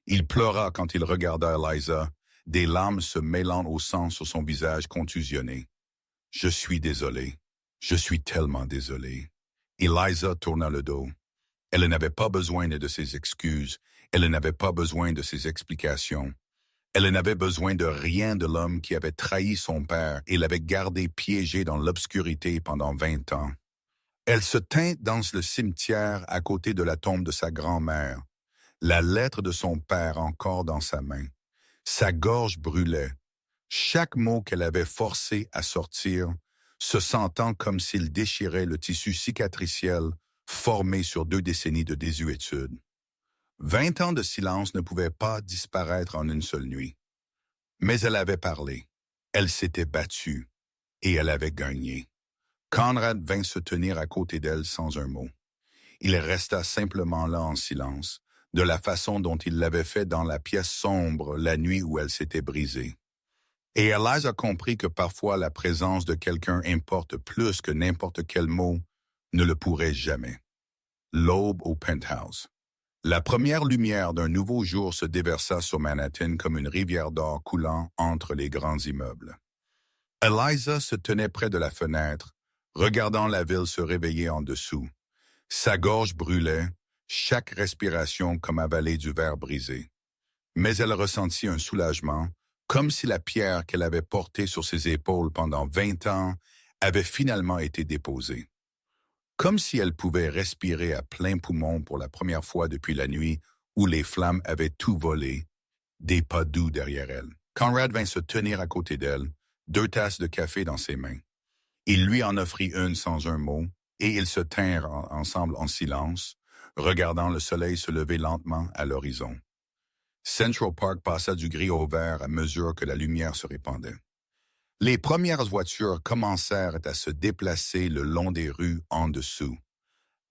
Il pleura quand il regarda Eliza, des larmes se mêlant au sang sur son visage contusionné. « Je suis désolé. Je suis tellement désolé. » Eliza tourna le dos. Elle n'avait pas besoin de ses excuses. Elle n'avait pas besoin de ses explications. Elle n'avait besoin de rien de l'homme qui avait trahi son père et l'avait gardé piégé dans l'obscurité pendant 20 ans. Elle se tint dans le cimetière à côté de la tombe de sa grand-mère, la lettre de son père encore dans sa main. Sa gorge brûlait. Chaque mot qu'elle avait forcé à sortir, se sentant comme s'il déchirait le tissu cicatriciel formé sur 2 décennies de désuétude. 20 ans de silence ne pouvaient pas disparaître en une seule nuit. Mais elle avait parlé. Elle s'était battue. Et elle avait gagné. Conrad vint se tenir à côté d'elle sans un mot. Il resta simplement là en silence, de la façon dont il l'avait fait dans la pièce sombre la nuit où elle s'était brisée. Et Eliza compris que parfois la présence de quelqu'un importe plus que n'importe quel mot ne le pourrait jamais. L'aube au penthouse. La première lumière d'un nouveau jour se déversa sur Manhattan comme une rivière d'or coulant entre les grands immeubles. Eliza se tenait près de la fenêtre, regardant la ville se réveiller en dessous. Sa gorge brûlait, chaque respiration comme avaler du verre brisé. Mais elle ressentit un soulagement, comme si la pierre qu'elle avait portée sur ses épaules pendant 20 ans avait finalement été déposée. Comme si elle pouvait respirer à plein poumon pour la première fois depuis la nuit où les flammes avaient tout volé, des pas doux derrière elle. Conrad vint se tenir à côté d'elle, 2 tasses de café dans ses mains. Il lui en offrit une sans un mot, et ils se tinrent ensemble en silence, regardant le soleil se lever lentement à l'horizon. Central Park passa du gris au vert à mesure que la lumière se répandait. Les premières voitures commencèrent à se déplacer le long des rues en dessous.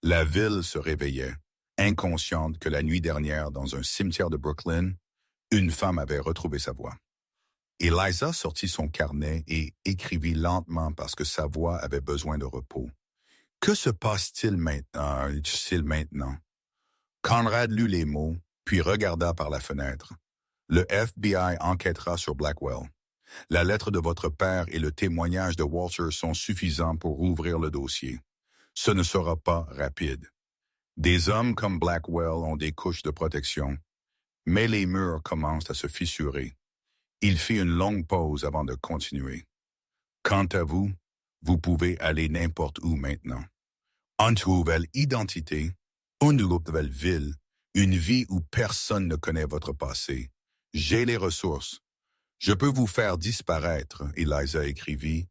La ville se réveillait, inconsciente que la nuit dernière, dans un cimetière de Brooklyn, une femme avait retrouvé sa voix. Eliza sortit son carnet et écrivit lentement parce que sa voix avait besoin de repos. Que se passe-t-il maintenant? Conrad lut les mots, puis regarda par la fenêtre. Le FBI enquêtera sur Blackwell. La lettre de votre père et le témoignage de Walter sont suffisants pour rouvrir le dossier. Ce ne sera pas rapide. Des hommes comme Blackwell ont des couches de protection, mais les murs commencent à se fissurer. Il fit une longue pause avant de continuer. Quant à vous, vous pouvez aller n'importe où maintenant. Une nouvelle identité, une nouvelle ville, une vie où personne ne connaît votre passé. J'ai les ressources. Je peux vous faire disparaître, Eliza écrivit,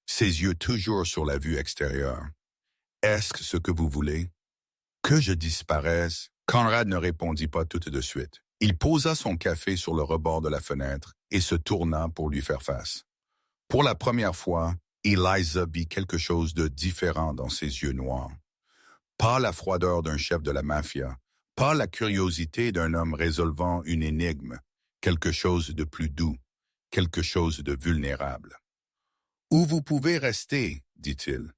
ses yeux toujours sur la vue extérieure. Est-ce ce que vous voulez? Que je disparaisse? Conrad ne répondit pas tout de suite. Il posa son café sur le rebord de la fenêtre et se tourna pour lui faire face. Pour la première fois, Eliza vit quelque chose de différent dans ses yeux noirs. Pas la froideur d'un chef de la mafia, pas la curiosité d'un homme résolvant une énigme, quelque chose de plus doux, quelque chose de vulnérable. « Où vous pouvez rester, dit-il,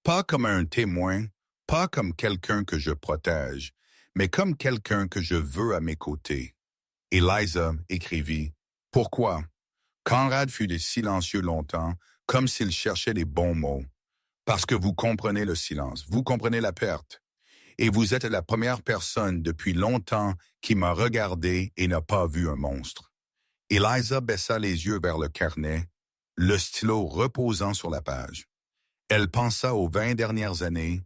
pas comme un témoin, pas comme quelqu'un que je protège, mais comme quelqu'un que je veux à mes côtés. » Eliza écrivit « Pourquoi? » Conrad fut silencieux longtemps, comme s'il cherchait les bons mots. « Parce que vous comprenez le silence, vous comprenez la perte. Et vous êtes la première personne depuis longtemps qui m'a regardé et n'a pas vu un monstre. » Eliza baissa les yeux vers le carnet, le stylo reposant sur la page. Elle pensa aux 20 dernières années,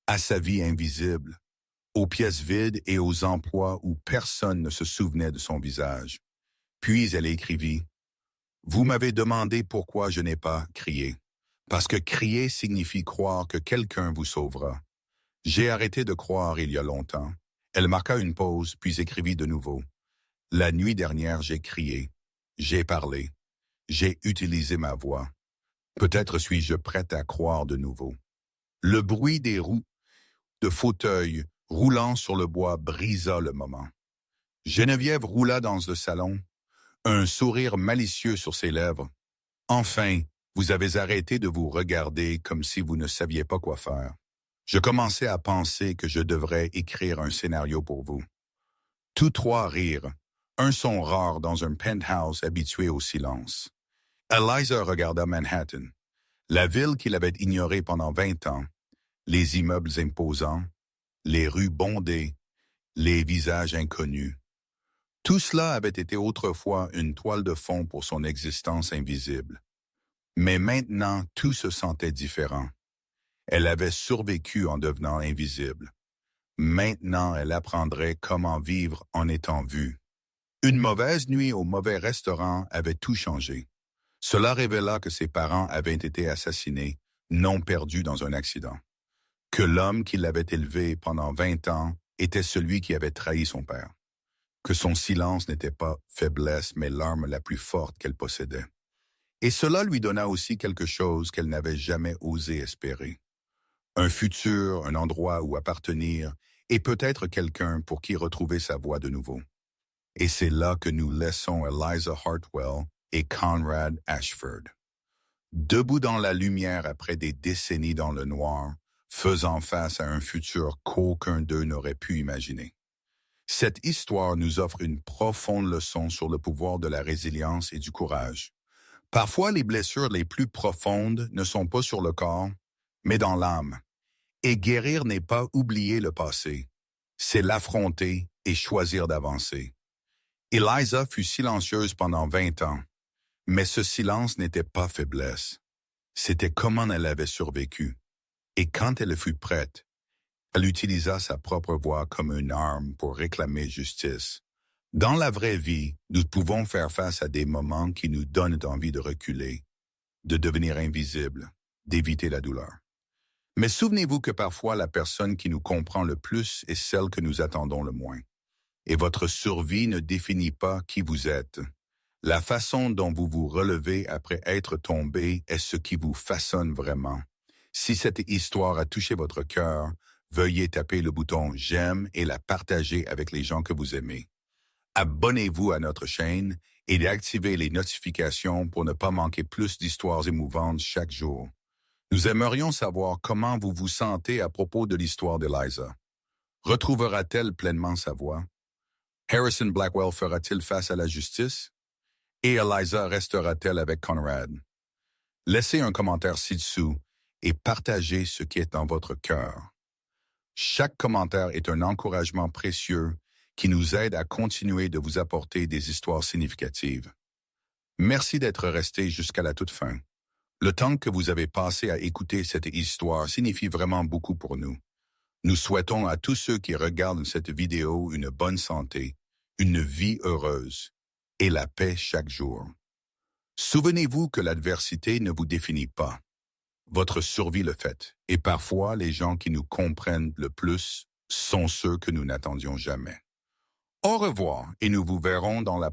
à sa vie invisible, aux pièces vides et aux emplois où personne ne se souvenait de son visage. Puis elle écrivit « Vous m'avez demandé pourquoi je n'ai pas crié. Parce que crier signifie croire que quelqu'un vous sauvera. J'ai arrêté de croire il y a longtemps. » Elle marqua une pause, puis écrivit de nouveau. « La nuit dernière, j'ai crié. J'ai parlé. J'ai utilisé ma voix. Peut-être suis-je prête à croire de nouveau. » Le bruit des roues de fauteuils roulant sur le bois brisa le moment. Geneviève roula dans le salon, un sourire malicieux sur ses lèvres. « Enfin, vous avez arrêté de vous regarder comme si vous ne saviez pas quoi faire. Je commençais à penser que je devrais écrire un scénario pour vous. » Tous trois rirent, un son rare dans un penthouse habitué au silence. Eliza regarda Manhattan, la ville qu'il avait ignorée pendant 20 ans, les immeubles imposants, les rues bondées, les visages inconnus. Tout cela avait été autrefois une toile de fond pour son existence invisible. Mais maintenant, tout se sentait différent. Elle avait survécu en devenant invisible. Maintenant, elle apprendrait comment vivre en étant vue. Une mauvaise nuit au mauvais restaurant avait tout changé. Cela révéla que ses parents avaient été assassinés, non perdus dans un accident. Que l'homme qui l'avait élevé pendant 20 ans était celui qui avait trahi son père. Que son silence n'était pas faiblesse, mais l'arme la plus forte qu'elle possédait. Et cela lui donna aussi quelque chose qu'elle n'avait jamais osé espérer. Un futur, un endroit où appartenir, et peut-être quelqu'un pour qui retrouver sa voix de nouveau. Et c'est là que nous laissons Eliza Hartwell et Conrad Ashford. Debout dans la lumière après des décennies dans le noir, faisant face à un futur qu'aucun d'eux n'aurait pu imaginer. Cette histoire nous offre une profonde leçon sur le pouvoir de la résilience et du courage. Parfois, les blessures les plus profondes ne sont pas sur le corps, mais dans l'âme. Et guérir n'est pas oublier le passé, c'est l'affronter et choisir d'avancer. Eliza fut silencieuse pendant 20 ans, mais ce silence n'était pas faiblesse. C'était comment elle avait survécu. Et quand elle fut prête, elle utilisa sa propre voix comme une arme pour réclamer justice. Dans la vraie vie, nous pouvons faire face à des moments qui nous donnent envie de reculer, de devenir invisibles, d'éviter la douleur. Mais souvenez-vous que parfois la personne qui nous comprend le plus est celle que nous attendons le moins. Et votre survie ne définit pas qui vous êtes. La façon dont vous vous relevez après être tombé est ce qui vous façonne vraiment. Si cette histoire a touché votre cœur, veuillez taper le bouton j'aime et la partager avec les gens que vous aimez. Abonnez-vous à notre chaîne et activez les notifications pour ne pas manquer plus d'histoires émouvantes chaque jour. Nous aimerions savoir comment vous vous sentez à propos de l'histoire d'Eliza. Retrouvera-t-elle pleinement sa voix? Harrison Blackwell fera-t-il face à la justice? Et Eliza restera-t-elle avec Conrad? Laissez un commentaire ci-dessous et partagez ce qui est dans votre cœur. Chaque commentaire est un encouragement précieux qui nous aide à continuer de vous apporter des histoires significatives. Merci d'être resté jusqu'à la toute fin. Le temps que vous avez passé à écouter cette histoire signifie vraiment beaucoup pour nous. Nous souhaitons à tous ceux qui regardent cette vidéo une bonne santé, une vie heureuse et la paix chaque jour. Souvenez-vous que l'adversité ne vous définit pas. Votre survie le fait, et parfois les gens qui nous comprennent le plus sont ceux que nous n'attendions jamais. Au revoir et nous vous verrons dans la